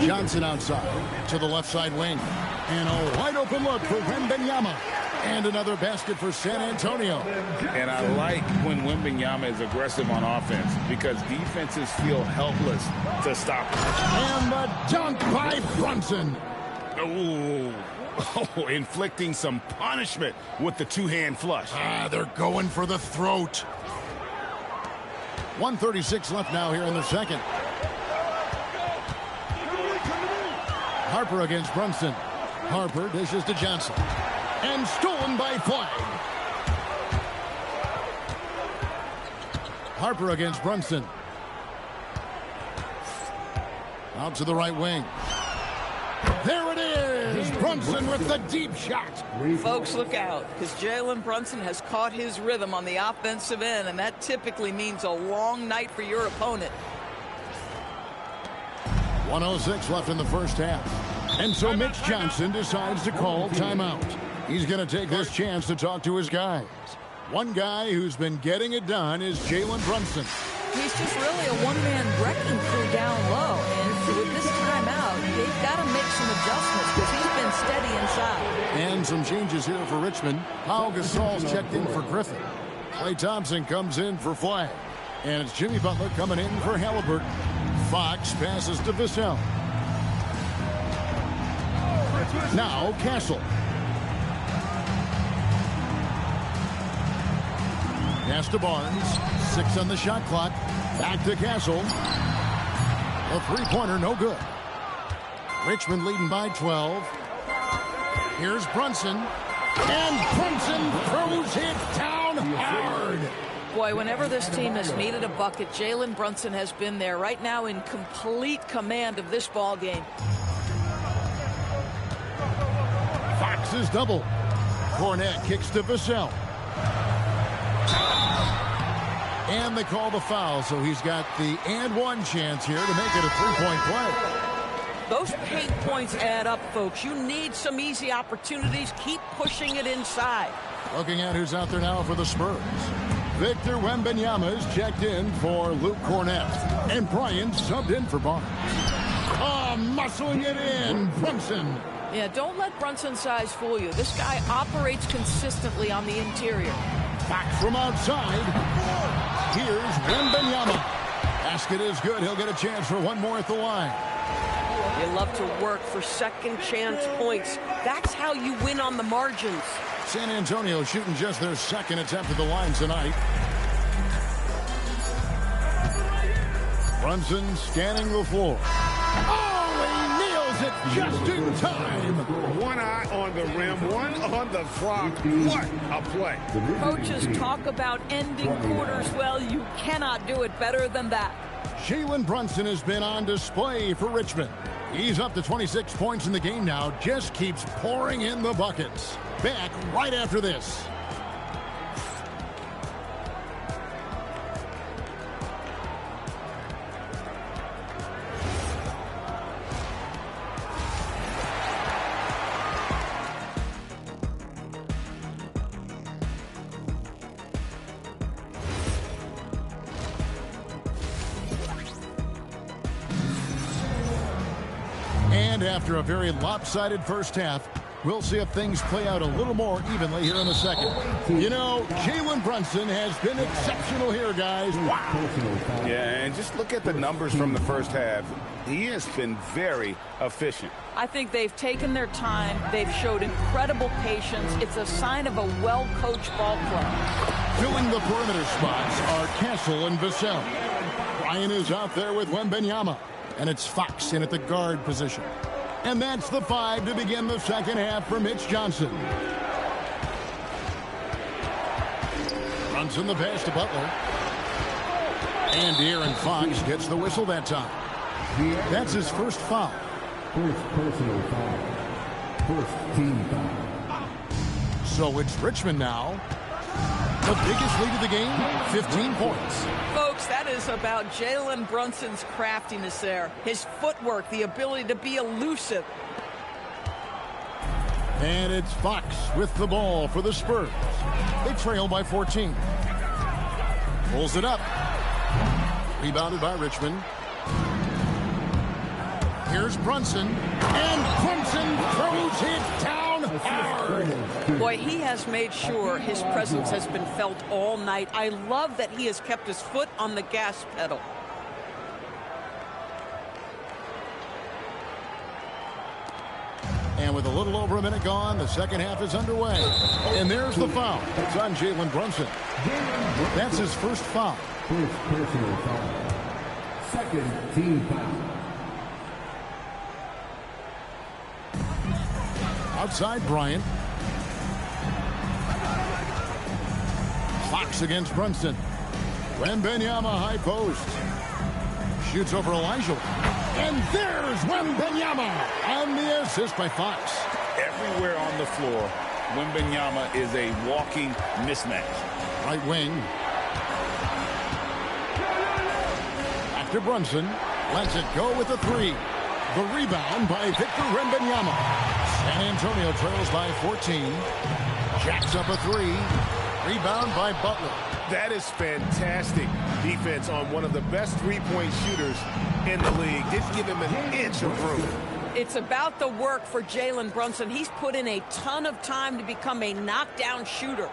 Johnson outside to the left side wing. And a wide open look for Wembanyama. And another basket for San Antonio. And I like when Wembanyama is aggressive on offense because defenses feel helpless to stop him. And the dunk by Brunson. Oh, inflicting some punishment with the two-hand flush. They're going for the throat. 1:36 left now here in the second. Harper against Brunson. Harper dishes to Johnson. And stolen by Flagg. Harper against Brunson. Out to the right wing. There it is! Brunson with the deep shot. Folks, look out, because Jalen Brunson has caught his rhythm on the offensive end, and that typically means a long night for your opponent. 1:06 left in the first half. And so Mitch Johnson decides to call timeout. He's going to take this chance to talk to his guys. One guy who's been getting it done is Jalen Brunson. He's just really a one-man wrecking crew down low. And with this timeout, they've got to make some adjustments because he's been steady inside. And some changes here for Richmond. Pau Gasol's checked in for Griffin. Klay Thompson comes in for Flagg. And it's Jimmy Butler coming in for Halliburton. Fox passes to Vassell. Now Castle. Pass to Barnes. 6 on the shot clock. Back to Castle. A three-pointer, no good. Richmond leading by 12. Here's Brunson. And Brunson throws it down hard. Boy, whenever this team has needed a bucket, Jalen Brunson has been there. Right now in complete command of this ball game. Fox is double. Cornette kicks to Vassell. And they call the foul, so he's got the and one chance here to make it a three-point play. Those paint points add up, folks. You need some easy opportunities. Keep pushing it inside. Looking at who's out there now for the Spurs. Victor Wembanyama is checked in for Luke Cornette. And Bryant subbed in for Barnes. Muscling it in. Brunson. Yeah, don't let Brunson's size fool you. This guy operates consistently on the interior. Back from outside. Here's Wembanyama. Basket is good. He'll get a chance for one more at the line. You love to work for second chance points. That's how you win on the margins. San Antonio shooting just their second attempt at the line tonight. Brunson scanning the floor. Oh, he nails it just in time. One eye on the rim, one on the clock. What a play. Coaches talk about ending quarters. Well, you cannot do it better than that. Jalen Brunson has been on display for Richmond. He's up to 26 points in the game now. Just keeps pouring in the buckets. Back right after this. And after a very lopsided first half, we'll see if things play out a little more evenly here in a second. You know, Jalen Brunson has been exceptional here, guys. Wow. Yeah, and just look at the numbers from the first half. He has been very efficient. I think they've taken their time. They've showed incredible patience. It's a sign of a well-coached ball club. Filling the perimeter spots are Castle and Vassell. Ryan is out there with Wembanyama. And it's Fox in at the guard position. And that's the 5 to begin the second half for Mitch Johnson. Brunson the pass to Butler. And De'Aaron Fox gets the whistle that time. That's his first foul. First personal foul. First team foul. So it's Richmond now. The biggest lead of the game, 15 points. Folks, that is about Jalen Brunson's craftiness there. His footwork, the ability to be elusive. And it's Fox with the ball for the Spurs. They trail by 14. Pulls it up. Rebounded by Richmond. Here's Brunson. And Brunson throws it down hard. Boy, he has made sure his presence has been felt all night. I love that he has kept his foot on the gas pedal. And with a little over a minute gone, the second half is underway. And there's the foul. It's on Jalen Brunson. That's his first foul. First personal foul. Second team foul. Outside Bryant. Fox against Brunson. Wembanyama high post. Shoots over Elijah. And there's Wembanyama. And the assist by Fox. Everywhere on the floor, Wembanyama is a walking mismatch. Right wing. After Brunson. Lets it go with a three. The rebound by Victor Wembanyama. San Antonio trails by 14. Jacks up a three. Rebound by Butler. That is fantastic defense on one of the best three-point shooters in the league. Didn't give him an inch of room. It's about the work for Jalen Brunson. He's put in a ton of time to become a knockdown shooter.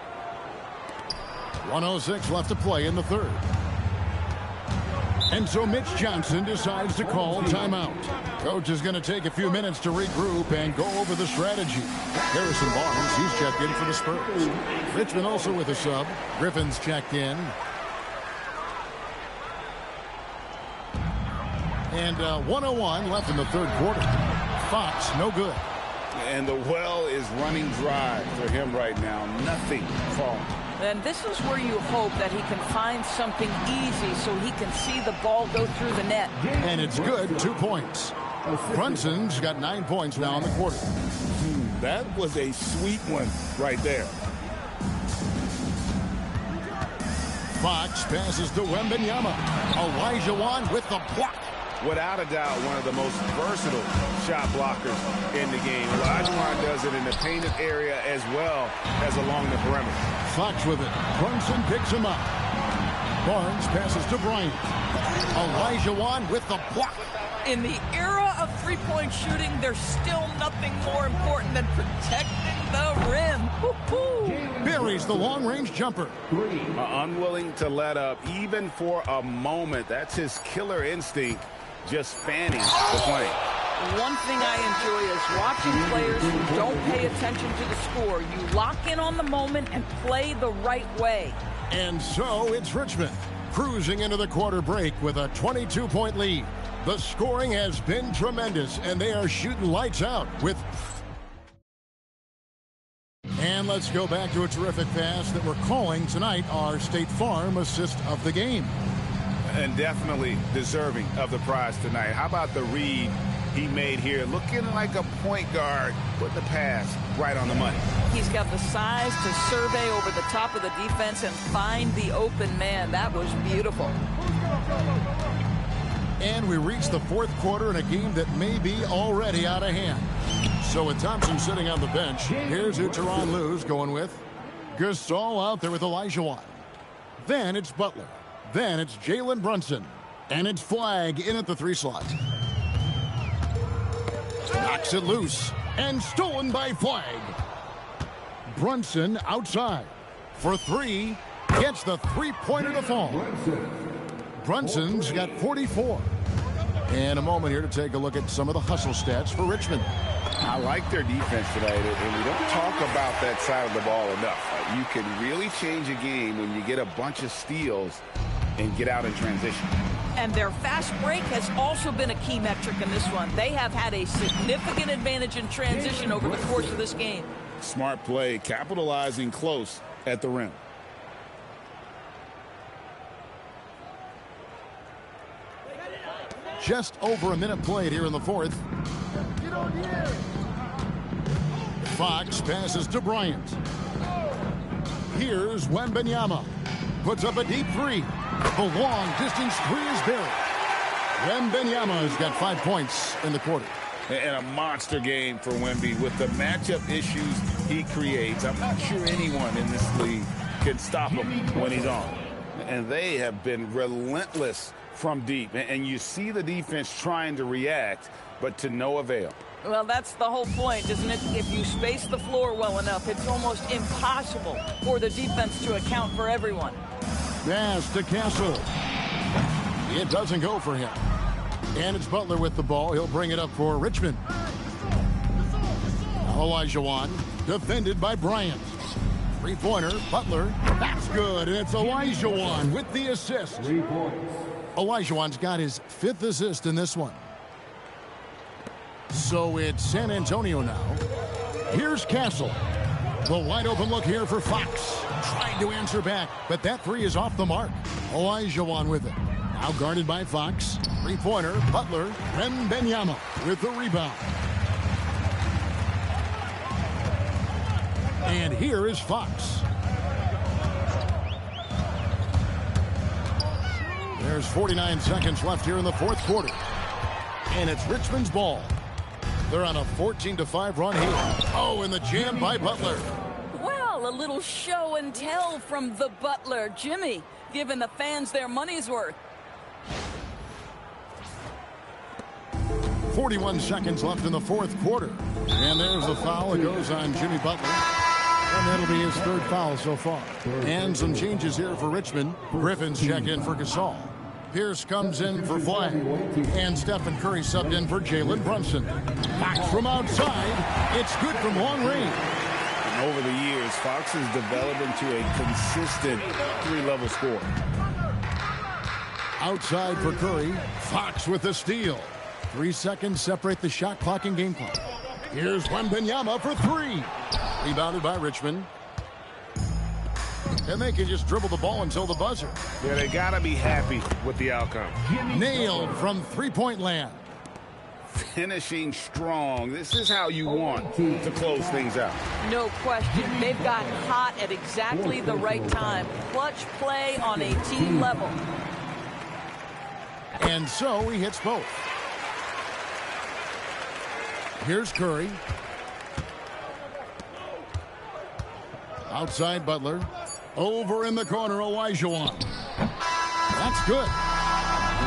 1:06 left to play in the third. And so Mitch Johnson decides to call timeout. Coach is going to take a few minutes to regroup and go over the strategy. Harrison Barnes, he's checked in for the Spurs. Richmond also with a sub. Griffin's checked in. And 1:01 left in the third quarter. Fox, no good. And the well is running dry for him right now. Nothing falling. And this is where you hope that he can find something easy so he can see the ball go through the net. And it's good, 2 points. Brunson's got 9 points now in the quarter. That was a sweet one right there. Fox passes to Wembanyama. Olajuwon with the block. Without a doubt, one of the most versatile shot blockers in the game. Olajuwon does it in the painted area as well as along the perimeter. Fox with it. Brunson picks him up. Barnes passes to Bryant. Olajuwon with the block. In the era of three-point shooting, there's still nothing more important than protecting the rim. Woo-hoo. Buries the long-range jumper. Unwilling to let up even for a moment. That's his killer instinct, just fanning the flame. One thing I enjoy is watching players who don't pay attention to the score. You lock in on the moment and play the right way. And so it's Richmond cruising into the quarter break with a 22-point lead. The scoring has been tremendous, and they are shooting lights out with... And let's go back to a terrific pass that we're calling tonight our State Farm assist of the game. And definitely deserving of the prize tonight. How about the read he made here? Looking like a point guard, put the pass right on the money. He's got the size to survey over the top of the defense and find the open man. That was beautiful. And we reach the fourth quarter in a game that may be already out of hand. So with Thompson sitting on the bench, here's who Tyronn Lue's going with. Gasol out there with Olajuwon. Then it's Butler. Then it's Jalen Brunson. And it's Flagg in at the 3 slot. Knocks it loose. And stolen by Flagg. Brunson outside. For 3. Gets the three-pointer to fall. Brunson's got 44. And a moment here to take a look at some of the hustle stats for Richmond. I like their defense tonight, and we don't talk about that side of the ball enough. You can really change a game when you get a bunch of steals and get out in transition. And their fast break has also been a key metric in this one. They have had a significant advantage in transition over the course of this game. Smart play, capitalizing close at the rim. Just over a minute played here in the fourth. Fox passes to Bryant. Here's Wembanyama. Puts up a deep 3. The long distance 3 is buried. Wembanyama's got 5 points in the quarter. And a monster game for Wemby with the matchup issues he creates. I'm not sure anyone in this league can stop him when he's on. And they have been relentless from deep. And you see the defense trying to react, but to no avail. Well, that's the whole point, isn't it? If you space the floor well enough, it's almost impossible for the defense to account for everyone. Pass to Castle. It doesn't go for him. And it's Butler with the ball. He'll bring it up for Richmond. Olajuwon, defended by Bryant. Three-pointer, Butler. That's good, and it's Olajuwon with the assist. 3 points. Olajuwon's got his 5th assist in this one. So it's San Antonio now. Here's Castle. The wide open look here for Fox. Tried to answer back, but that 3 is off the mark. Olajuwon with it. Now guarded by Fox. Three-pointer, Butler. Wembanyama with the rebound. And here is Fox. There's 49 seconds left here in the fourth quarter. And it's Richmond's ball. They're on a 14-5 run here. Oh, and the jam by Butler. Well, a little show and tell from the Butler. Jimmy giving the fans their money's worth. 41 seconds left in the fourth quarter. And there's the foul. It goes on Jimmy Butler. And that'll be his 3rd foul so far. And some changes here for Richmond. Griffin's check in for Gasol. Pierce comes in for Flag. And Stephen Curry subbed in for Jalen Brunson. Fox from outside. It's good from long range. And over the years, Fox has developed into a consistent three-level scorer. Outside for Curry. Fox with the steal. 3 seconds separate the shot clock and game clock. Here's Wembanyama for three. Rebounded by Richmond. And they can just dribble the ball until the buzzer. Yeah, they got to be happy with the outcome. Nailed from three-point land. Finishing strong. This is how you want to close things out. No question. They've gotten hot at exactly the right time. Clutch play on a team level. And so he hits both. Here's Curry. Outside Butler. Over in the corner, Olajuwon. That's good.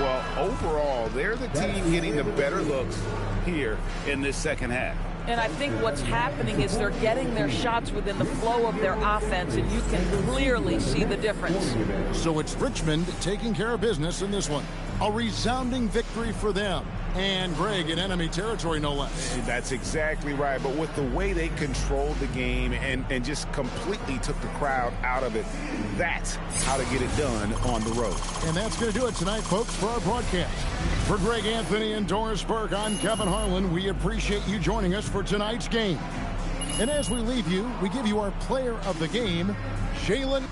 Well, overall, they're the team getting the better looks here in this second half. And I think what's happening is they're getting their shots within the flow of their offense, and you can clearly see the difference. So it's Richmond taking care of business in this one. A resounding victory for them. And Greg in enemy territory, no less. That's exactly right. But with the way they controlled the game and just completely took the crowd out of it, that's how to get it done on the road. And that's going to do it tonight, folks, for our broadcast. For Greg Anthony and Doris Burke, I'm Kevin Harlan. We appreciate you joining us for tonight's game. And as we leave you, we give you our player of the game, Jalen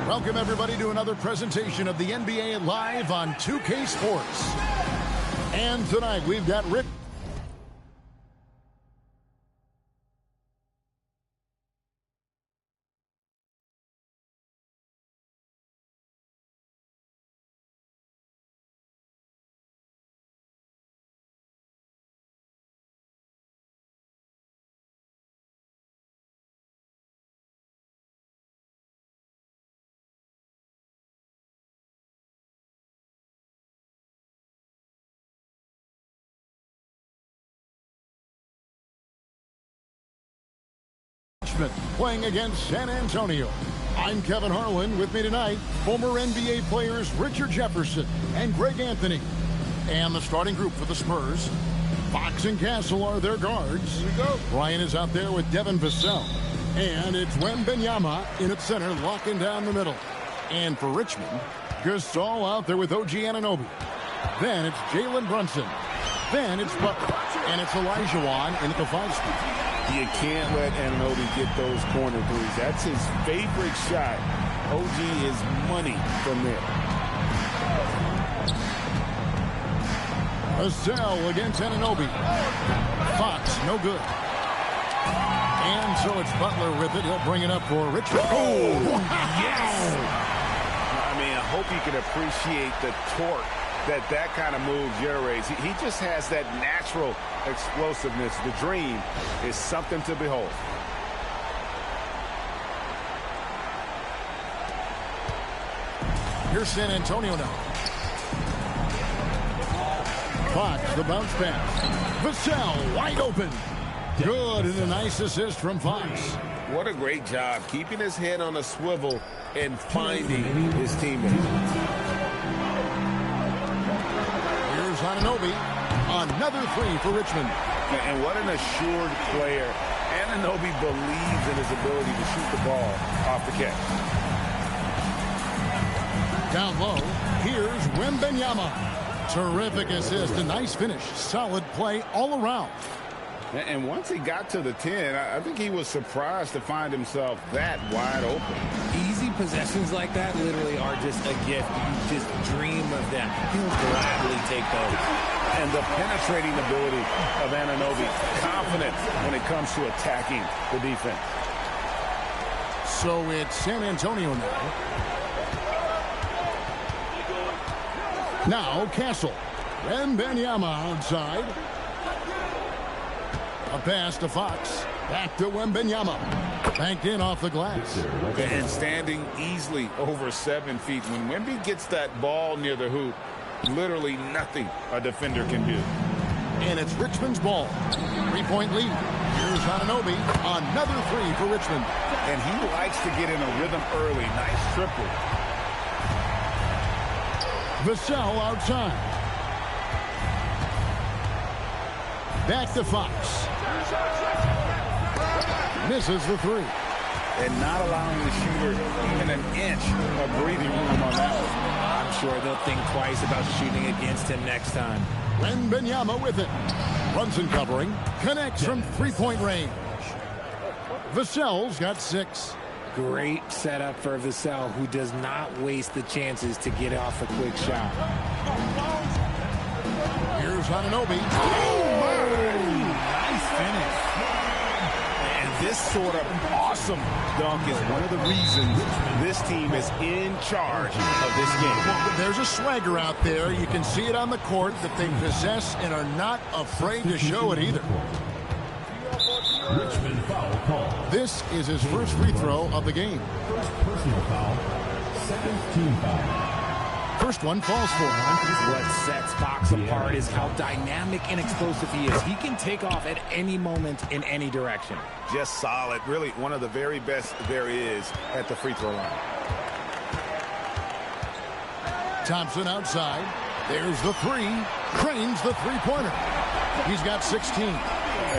Welcome, everybody, to another presentation of the NBA Live on 2K Sports. And tonight, we've got Rick. Playing against San Antonio. I'm Kevin Harlan. With me tonight, former NBA players Richard Jefferson and Greg Anthony. And the starting group for the Spurs. Fox and Castle are their guards. Here we go. Ryan is out there with Devin Vassell. And it's Wembanyama in at center, locking down the middle. And for Richmond, Gasol out there with OG Anunoby. Then it's Jalen Brunson. Then it's Butler. And it's Olajuwon in at the 5 spot. You can't let Anunoby get those corner threes. That's his favorite shot. OG is money from there. Vassell against Anunoby. Fox, no good. And so it's Butler with it. He'll bring it up for Richard. Oh, yes! I mean, I hope you can appreciate the torque that kind of move generates. He just has that natural explosiveness. The dream is something to behold. Here's San Antonio now. Fox, the bounce pass. Vassell, wide open. Good, and a nice assist from Fox. What a great job keeping his head on a swivel and finding his teammates. Anunoby, another 3 for Richmond. And what an assured player. Anunoby believes in his ability to shoot the ball off the catch. Down low, here's Wembanyama. Terrific assist, a nice finish. Solid play all around. And once he got to the 10, I think he was surprised to find himself that wide open. Easy possessions like that literally are just a gift. You just dream of them. He'll gladly take those. And the penetrating ability of Anunoby, confident when it comes to attacking the defense. So it's San Antonio now. Now Castle. Wembanyama outside. A pass to Fox. Back to Wembanyama. Banked in off the glass. And standing easily over 7 feet. When Wemby gets that ball near the hoop, literally nothing a defender can do. And it's Richmond's ball. 3-point lead. Here's Anunoby. Another 3 for Richmond. And he likes to get in a rhythm early. Nice triple. Vassell outside. Back to Fox. Misses the 3. And not allowing the shooter even an inch of breathing room on that one. I'm sure they'll think twice about shooting against him next time. Wembanyama with it. Brunson covering. Connects from 3-point range. Vassell's got 6. Great setup for Vassell, who does not waste the chances to get off a quick shot. Here's Anunoby. Nice finish. And this sort of awesome dunk is one of the reasons this team is in charge of this game. Well, there's a swagger out there. You can see it on the court that they possess and are not afraid to show it either. Richmond foul call. This is his first free throw of the game. First personal foul. Second team foul. First one falls for him. What sets Fox apart is how dynamic and explosive he is. He can take off at any moment in any direction. Just solid. Really one of the very best there is at the free throw line. Thompson outside. There's the 3. Cranes the 3-pointer. He's got 16.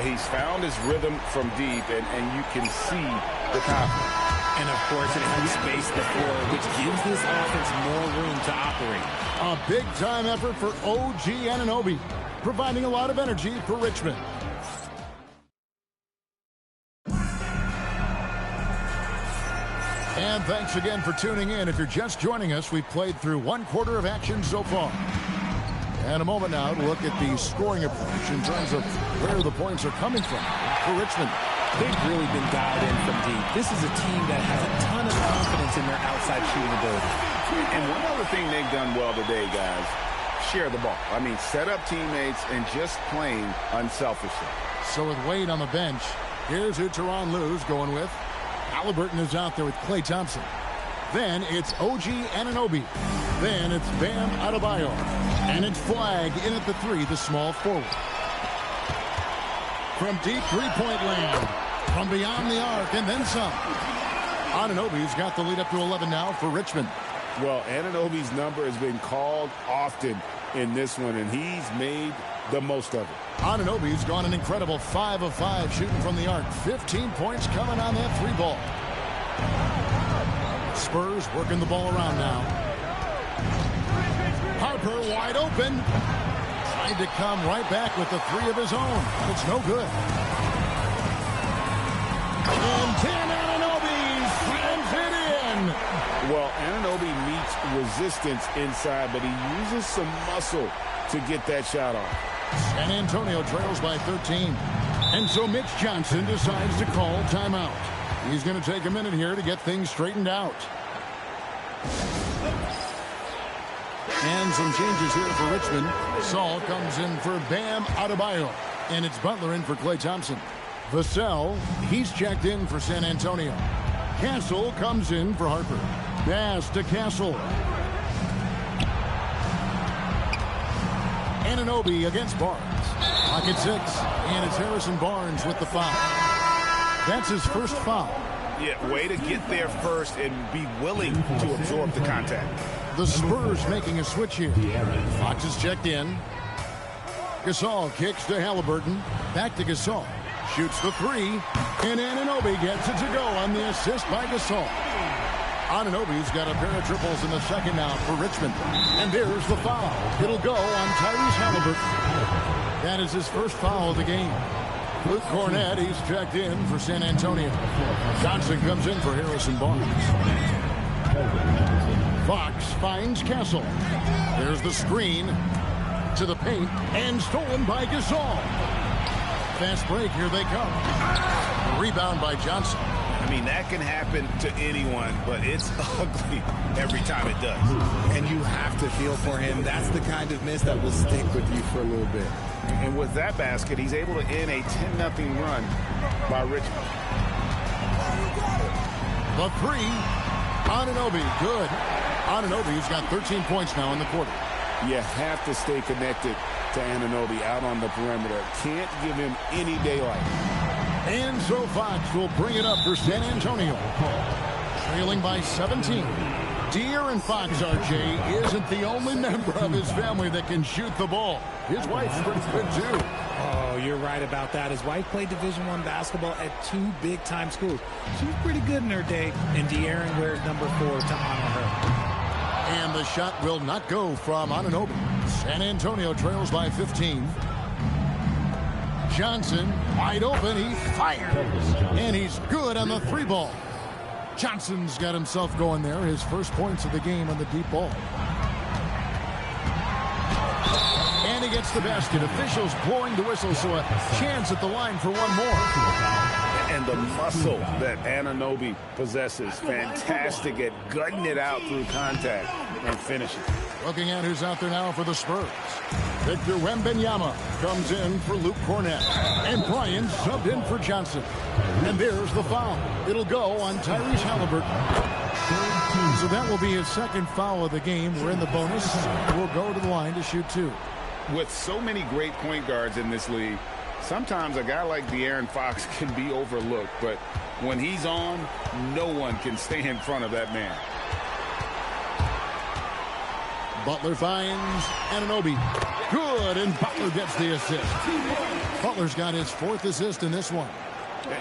He's found his rhythm from deep, and you can see the confidence. And, of course, it has space the floor, which gives this offense more room to operate. A big-time effort for OG Anunoby, providing a lot of energy for Richmond. And thanks again for tuning in. If you're just joining us, we've played through 1/4 of action so far. And a moment now to look at the scoring approach in terms of where the points are coming from for Richmond. They've really been dialed in from deep. This is a team that has a ton of confidence in their outside shooting ability. And one other thing they've done well today, guys, share the ball. I mean, set up teammates and just playing unselfishly. So with Wade on the bench, here's who Tyronn Lue's going with. Halliburton is out there with Klay Thompson. Then it's OG Anunoby. Then it's Bam Adebayo. And it's Flag in at the 3, the small forward. From deep three-point land. From beyond the arc and then some. Anunoby's got the lead up to 11 now for Richmond. Well, Anunoby's number has been called often in this one, and he's made the most of it. Anunoby's gone an incredible 5 of 5 shooting from the arc. 15 points coming on that 3 ball. Spurs working the ball around now. Harper wide open. Tried to come right back with the 3 of his own. It's no good. And Tim Anunoby slams it in. Well, Anunoby meets resistance inside, but he uses some muscle to get that shot off. San Antonio trails by 13. And so Mitch Johnson decides to call timeout. He's going to take a minute here to get things straightened out. And some changes here for Richmond. Saul comes in for Bam Adebayo. And it's Butler in for Klay Thompson. Vassell, he's checked in for San Antonio. Castle comes in for Harper. Pass to Castle. Anunoby against Barnes. Pocket 6. And it's Harrison Barnes with the foul. That's his first foul. Yeah, way to get there first and be willing to absorb the contact. The Spurs making a switch here. Fox is checked in. Gasol kicks to Halliburton. Back to Gasol. Shoots the 3. And Anunoby gets it to go on the assist by Gasol. Anunoby's got a pair of triples in the second now for Richmond. And there's the foul. It'll go on Tyrese Halliburton. That is his first foul of the game. Luke Cornett, he's checked in for San Antonio. Johnson comes in for Harrison Barnes. Fox finds Castle. There's the screen to the paint and stolen by Gasol. Fast break, here they come. Rebound by Johnson. I mean, that can happen to anyone, but it's ugly every time it does. And you have to feel for him. That's the kind of miss that will stick with you for a little bit. And with that basket, he's able to end a 10-0 run by Richmond. The 3. Anunoby, good. Anunoby's got 13 points now in the quarter. You have to stay connected to Anunoby out on the perimeter. Can't give him any daylight. And so Fox will bring it up for San Antonio. Trailing by 17. De'Aaron Fox, RJ, isn't the only member of his family that can shoot the ball. His wife's pretty good, too. Oh, you're right about that. His wife played Division I basketball at 2 big-time schools. She was pretty good in her day, and De'Aaron wears number 4 to honor her. And the shot will not go from Anunoby. San Antonio trails by 15. Johnson, wide open, he fires. And he's good on the 3 ball. Johnson's got himself going there. His first points of the game on the deep ball. And he gets the basket. Officials blowing the whistle, so a chance at the line for one more. And the muscle that Anunoby possesses. Fantastic at gutting it out through contact and finishing. Looking at who's out there now for the Spurs. Victor Wembanyama comes in for Luke Cornett. And Bryant subbed in for Johnson. And there's the foul. It'll go on Tyrese Halliburton. So that will be his second foul of the game. We're in the bonus. We'll go to the line to shoot 2. With so many great point guards in this league, sometimes a guy like De'Aaron Fox can be overlooked. But when he's on, no one can stay in front of that man. Butler finds Anunoby. Good, and Butler gets the assist. Butler's got his 4th assist in this one.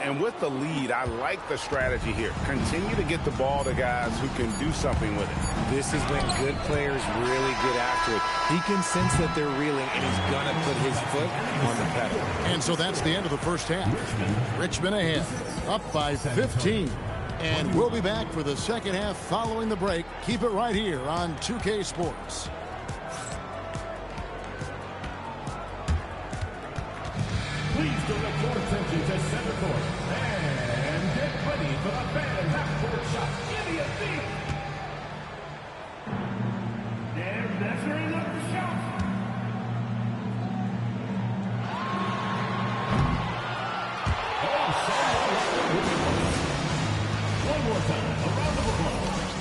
And with the lead, I like the strategy here. Continue to get the ball to guys who can do something with it. This is when good players really get after it. He can sense that they're reeling, and he's going to put his foot on the pedal. And so that's the end of the first half. Richmond ahead, up by 15. And we'll be back for the second half following the break. Keep it right here on 2K Sports. Please direct your attention to center court and get ready for the fan half-court shot. Idiot thief! They're measuring up the shot. One more time, a round of applause.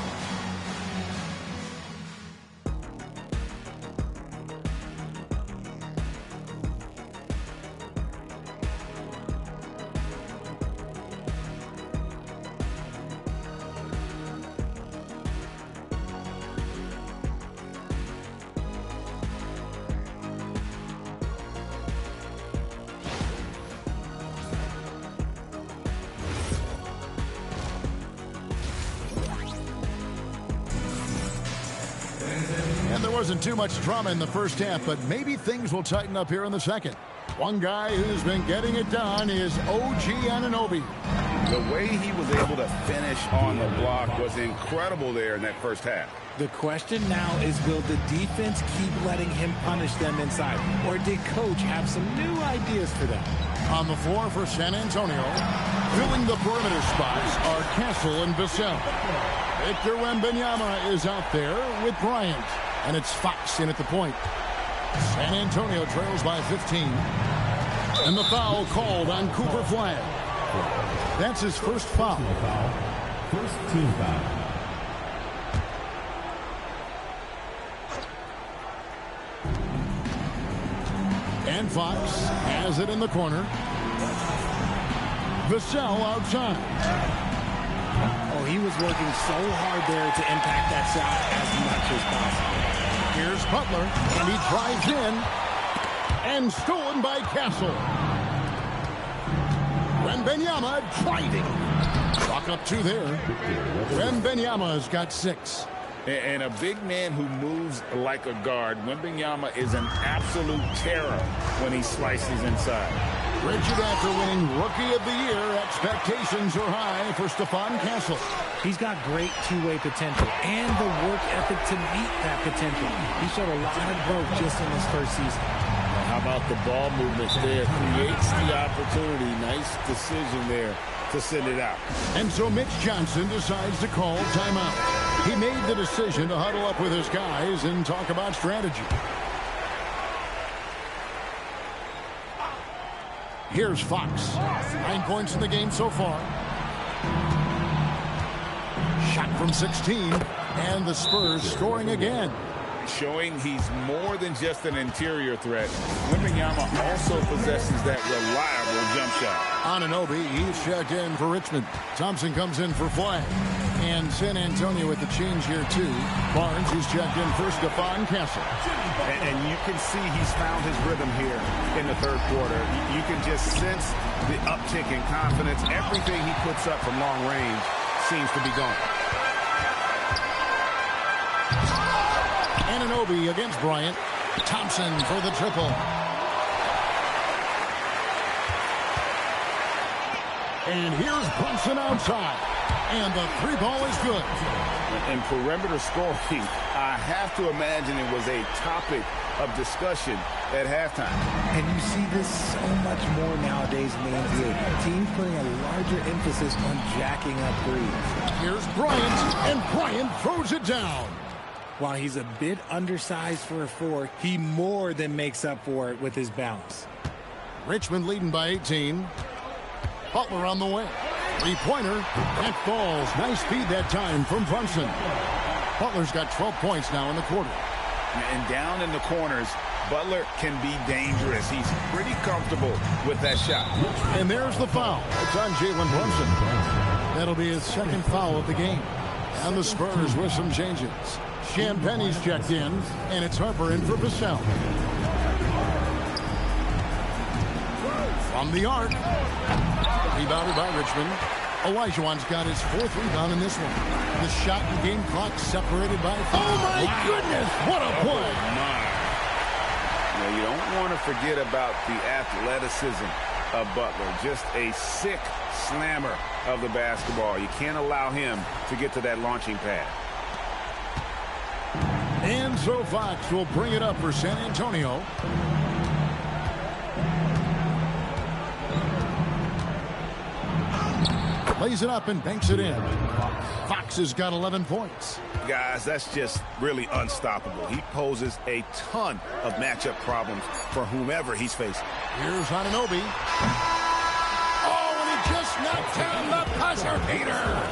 And there wasn't too much drama in the first half, but maybe things will tighten up here in the second. One guy who's been getting it done is OG Anunoby. The way he was able to finish on the block was incredible there in that first half. The question now is, will the defense keep letting him punish them inside? Or did coach have some new ideas for them? On the floor for San Antonio, filling the perimeter spots are Castle and Vassell. Victor Wembanyama is out there with Bryant. And it's Fox in at the point. San Antonio trails by 15. And the foul called on Cooper Flagg. That's his first foul. First team foul. And Fox has it in the corner. Vassell outside. Oh, he was working so hard there to impact that shot as much as possible. Here's Butler, and he drives in, and stolen by Castle. Wembanyama driving. Clock up 2 there. Wembanyama's got 6. And a big man who moves like a guard, Wembanyama is an absolute terror when he slices inside. Richard, after winning Rookie of the Year, expectations are high for Stephon Castle. He's got great two-way potential and the work ethic to meet that potential. He showed a lot of growth just in his first season. How about the ball movements there? Creates the opportunity. Nice decision there to send it out. And so Mitch Johnson decides to call timeout. He made the decision to huddle up with his guys and talk about strategy. Here's Fox. 9 points in the game so far. Shot from 16. And the Spurs scoring again. Showing he's more than just an interior threat. Wembanyama also possesses that reliable jump shot. Anunoby, he's checked in for Richmond. Thompson comes in for Flagg. And San Antonio with the change here, too. Barnes, who's checked in for Stephon Castle. And you can see he's found his rhythm here in the third quarter. You can just sense the uptick in confidence. Everything he puts up from long range seems to be gone. Anunoby against Bryant. Thompson for the triple. And here's Brunson outside. And the 3 ball is good. And perimeter scoring, I have to imagine it was a topic of discussion at halftime. And you see this so much more nowadays in the NBA. Teams putting a larger emphasis on jacking up threes. Here's Bryant, and Bryant throws it down. While he's a bit undersized for a 4, he more than makes up for it with his bounce. Richmond leading by 18. Butler on the way. 3-pointer. That falls. Nice feed that time from Brunson. Butler's got 12 points now in the quarter. And down in the corners, Butler can be dangerous. He's pretty comfortable with that shot. And there's the foul. It's on Jalen Brunson. That'll be his second foul of the game. And the Spurs with some changes. Champagne's checked in, and it's Harper in for Vassell. From the arc. Rebounded by Richmond. Olajuwon's got his 4th rebound in this one. The shot and game clock separated by 5. Oh, my goodness. What a play. Now, you don't want to forget about the athleticism of Butler. Just a sick slammer of the basketball. You can't allow him to get to that launching pad. And so Fox will bring it up for San Antonio. Lays it up and banks it in. Fox has got 11 points. Guys, that's just really unstoppable. He poses a ton of matchup problems for whomever he's facing. Here's Anunoby. Oh, and he just knocked down the buzzer beater.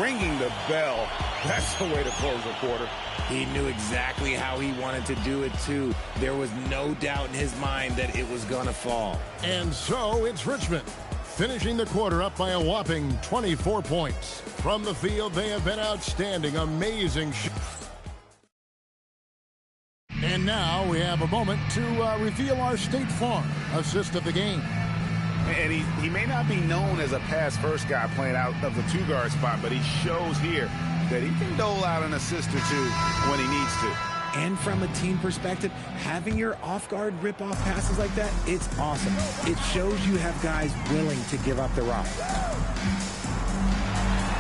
Ringing the bell. That's the way to close a quarter. He knew exactly how he wanted to do it, too. There was no doubt in his mind that it was going to fall. And so it's Richmond, finishing the quarter up by a whopping 24 points. From the field, they have been outstanding, amazing. And now we have a moment to reveal our State Farm assist of the game. And he may not be known as a pass-first guy playing out of the two-guard spot, but he shows here that he can dole out an assist or two when he needs to. And from a team perspective, having your off-guard rip-off passes like that, it's awesome. It shows you have guys willing to give up the rock.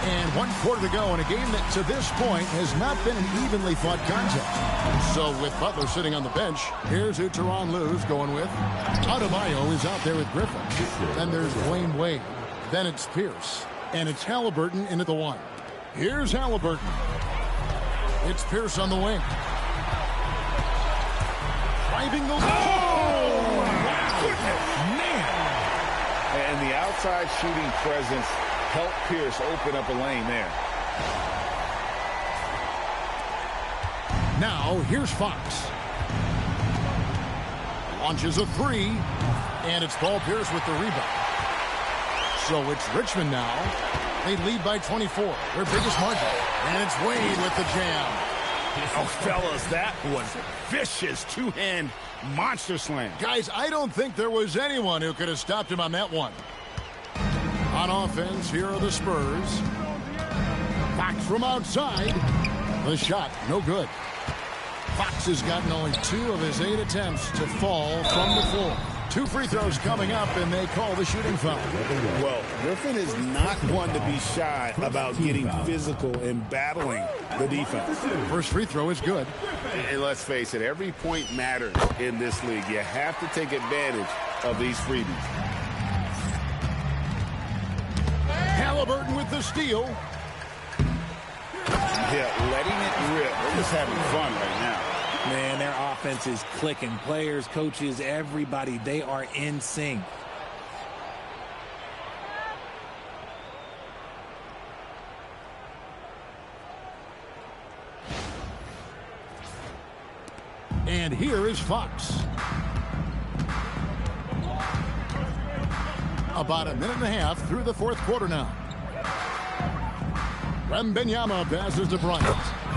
And 1 quarter to go in a game that to this point has not been an evenly fought contest. So with Butler sitting on the bench, here's who Tyronn Lue's going with. Adebayo is out there with Griffin. Then there's Dwayne Wade. Then it's Pierce. And it's Halliburton into the one. Here's Halliburton. It's Pierce on the wing. Driving the... Oh! Wow! Man! And the outside shooting presence helped Pierce open up a lane there. Now, here's Fox. Launches a three, and it's Paul Pierce with the rebound. So it's Richmond now. They lead by 24, their biggest margin. And it's Wade with the jam. Oh, fellas, that was vicious two-hand monster slam. Guys, I don't think there was anyone who could have stopped him on that one. On offense, here are the Spurs. Fox from outside. The shot, no good. Fox has gotten only 2 of his 8 attempts to fall from the floor. 2 free throws coming up, and they call the shooting foul. Well, Griffin is not one to be shy about getting physical and battling the defense. First free throw is good. And let's face it, every point matters in this league. You have to take advantage of these freebies. Halliburton with the steal. Yeah, letting it rip. They're just having fun right now. Man, their offense is clicking. Players, coaches, everybody, they are in sync. And here is Fox. About a minute and a half through the 4th quarter now. Wembanyama passes to Bryant.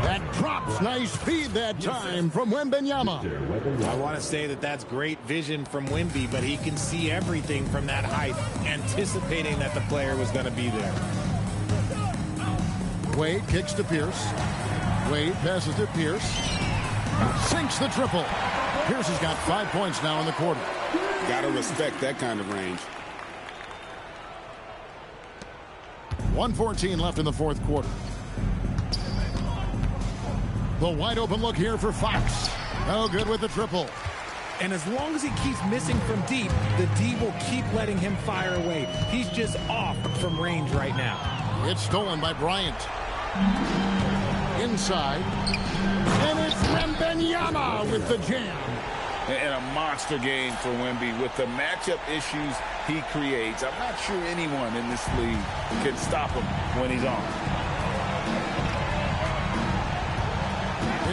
That drops. Nice feed that time from Wembanyama. I want to say that that's great vision from Wemby, but he can see everything from that height, anticipating that the player was going to be there. Wade kicks to Pierce. Wade passes to Pierce. Sinks the triple. Pierce has got 5 points now in the quarter. Got to respect that kind of range. 1:14 left in the 4th quarter. The wide open look here for Fox. No good with the triple. And as long as he keeps missing from deep, the D will keep letting him fire away. He's just off from range right now. It's stolen by Bryant. Inside. And it's Wembanyama with the jam. And a monster game for Wemby with the matchup issues he creates. I'm not sure anyone in this league can stop him when he's on.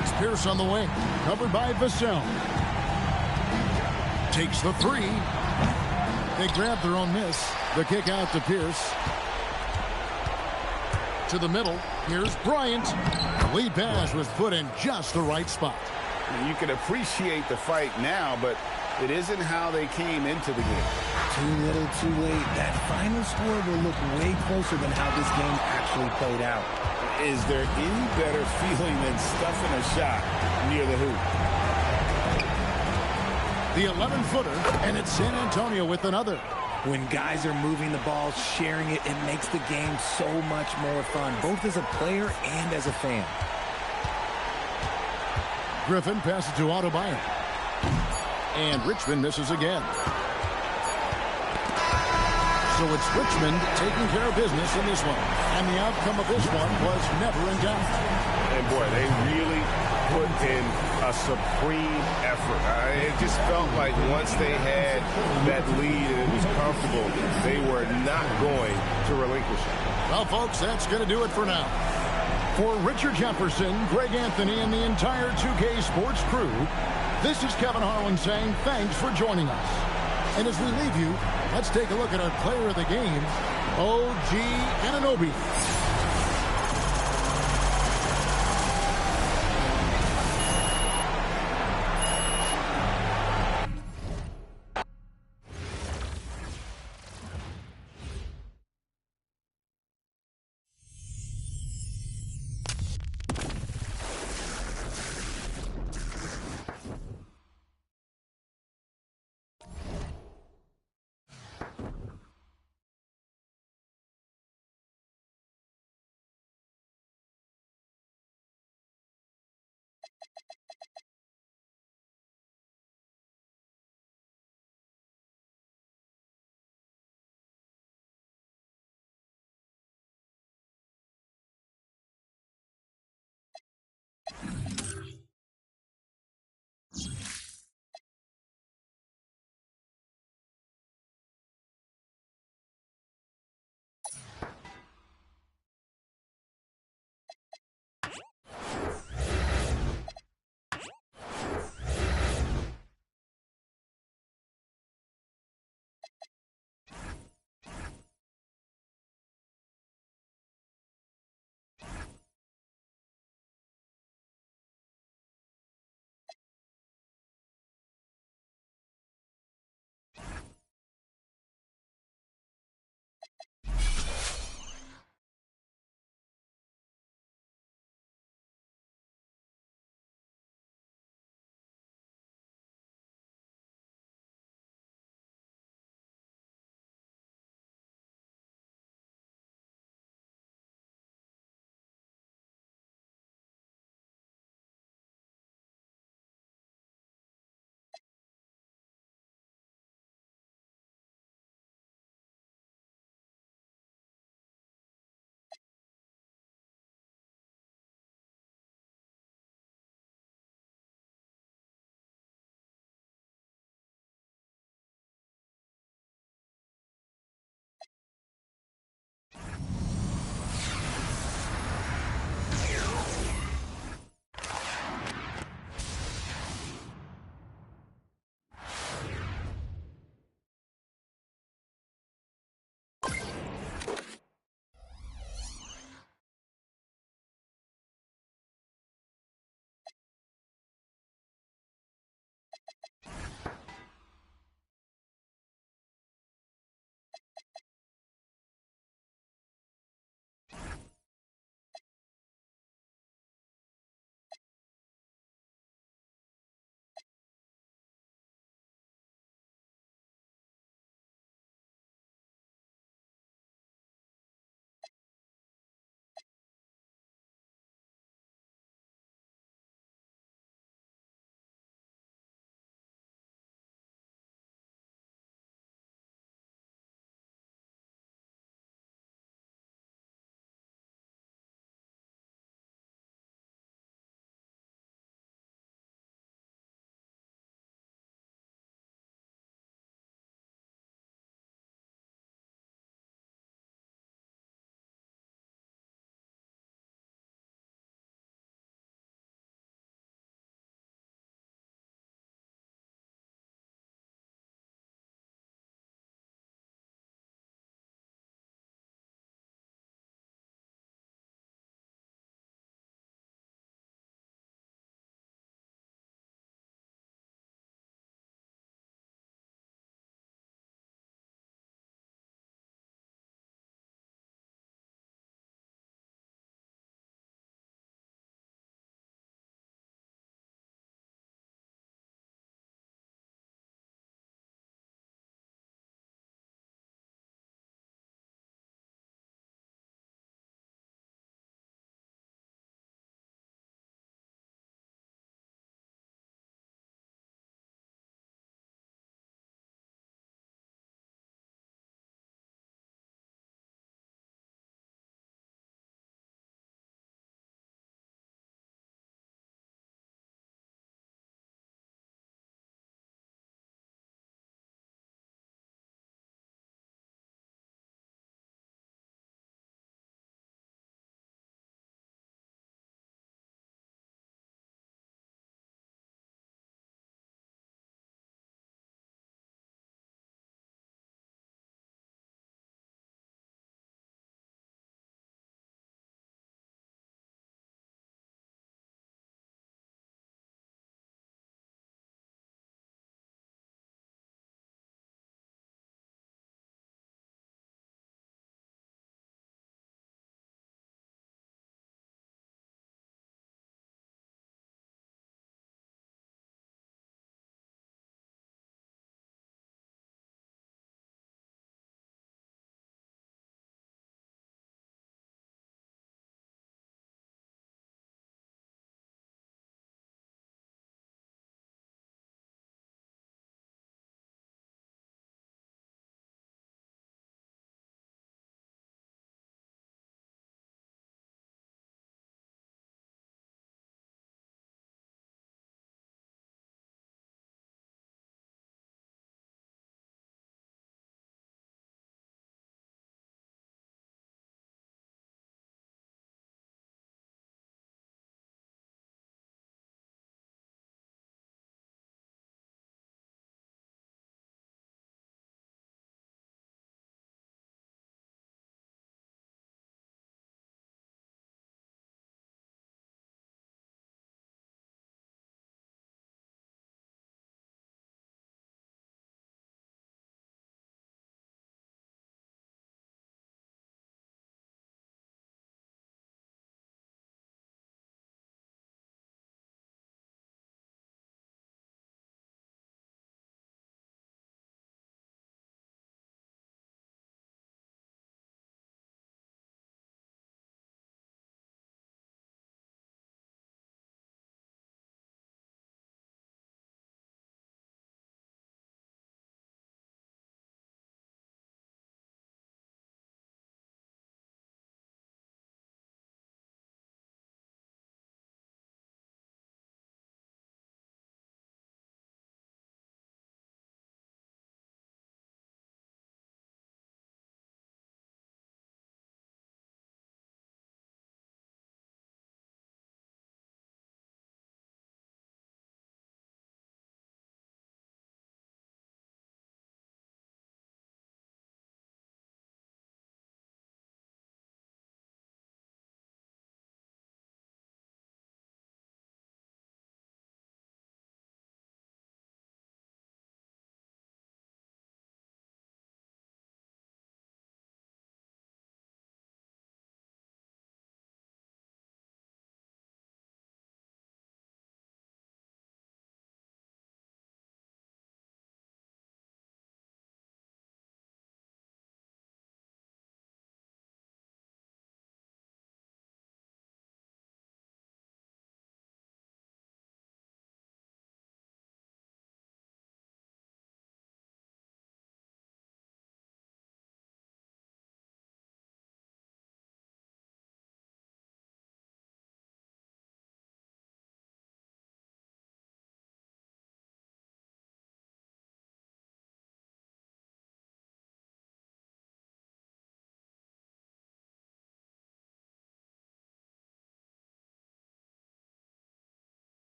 It's Pierce on the wing, covered by Vassell. Takes the three. They grab their own miss. The kick out to Pierce. To the middle. Here's Bryant. The lead pass was put in just the right spot. You can appreciate the fight now, but it isn't how they came into the game. Too little, too late. That final score will look way closer than how this game actually played out. Is there any better feeling than stuffing a shot near the hoop? The 11-footer, and it's San Antonio with another. When guys are moving the ball, sharing it, it makes the game so much more fun, both as a player and as a fan. Griffin passes to Adebayo. And Richmond misses again. So it's Richmond taking care of business in this one. And the outcome of this one was never in doubt. And boy, they really put in a supreme effort. It just felt like once they had that lead and it was comfortable, they were not going to relinquish it. Well, folks, that's going to do it for now. For Richard Jefferson, Greg Anthony, and the entire 2K Sports crew, this is Kevin Harlan saying thanks for joining us. And as we leave you, let's take a look at our player of the game, OG Anunoby.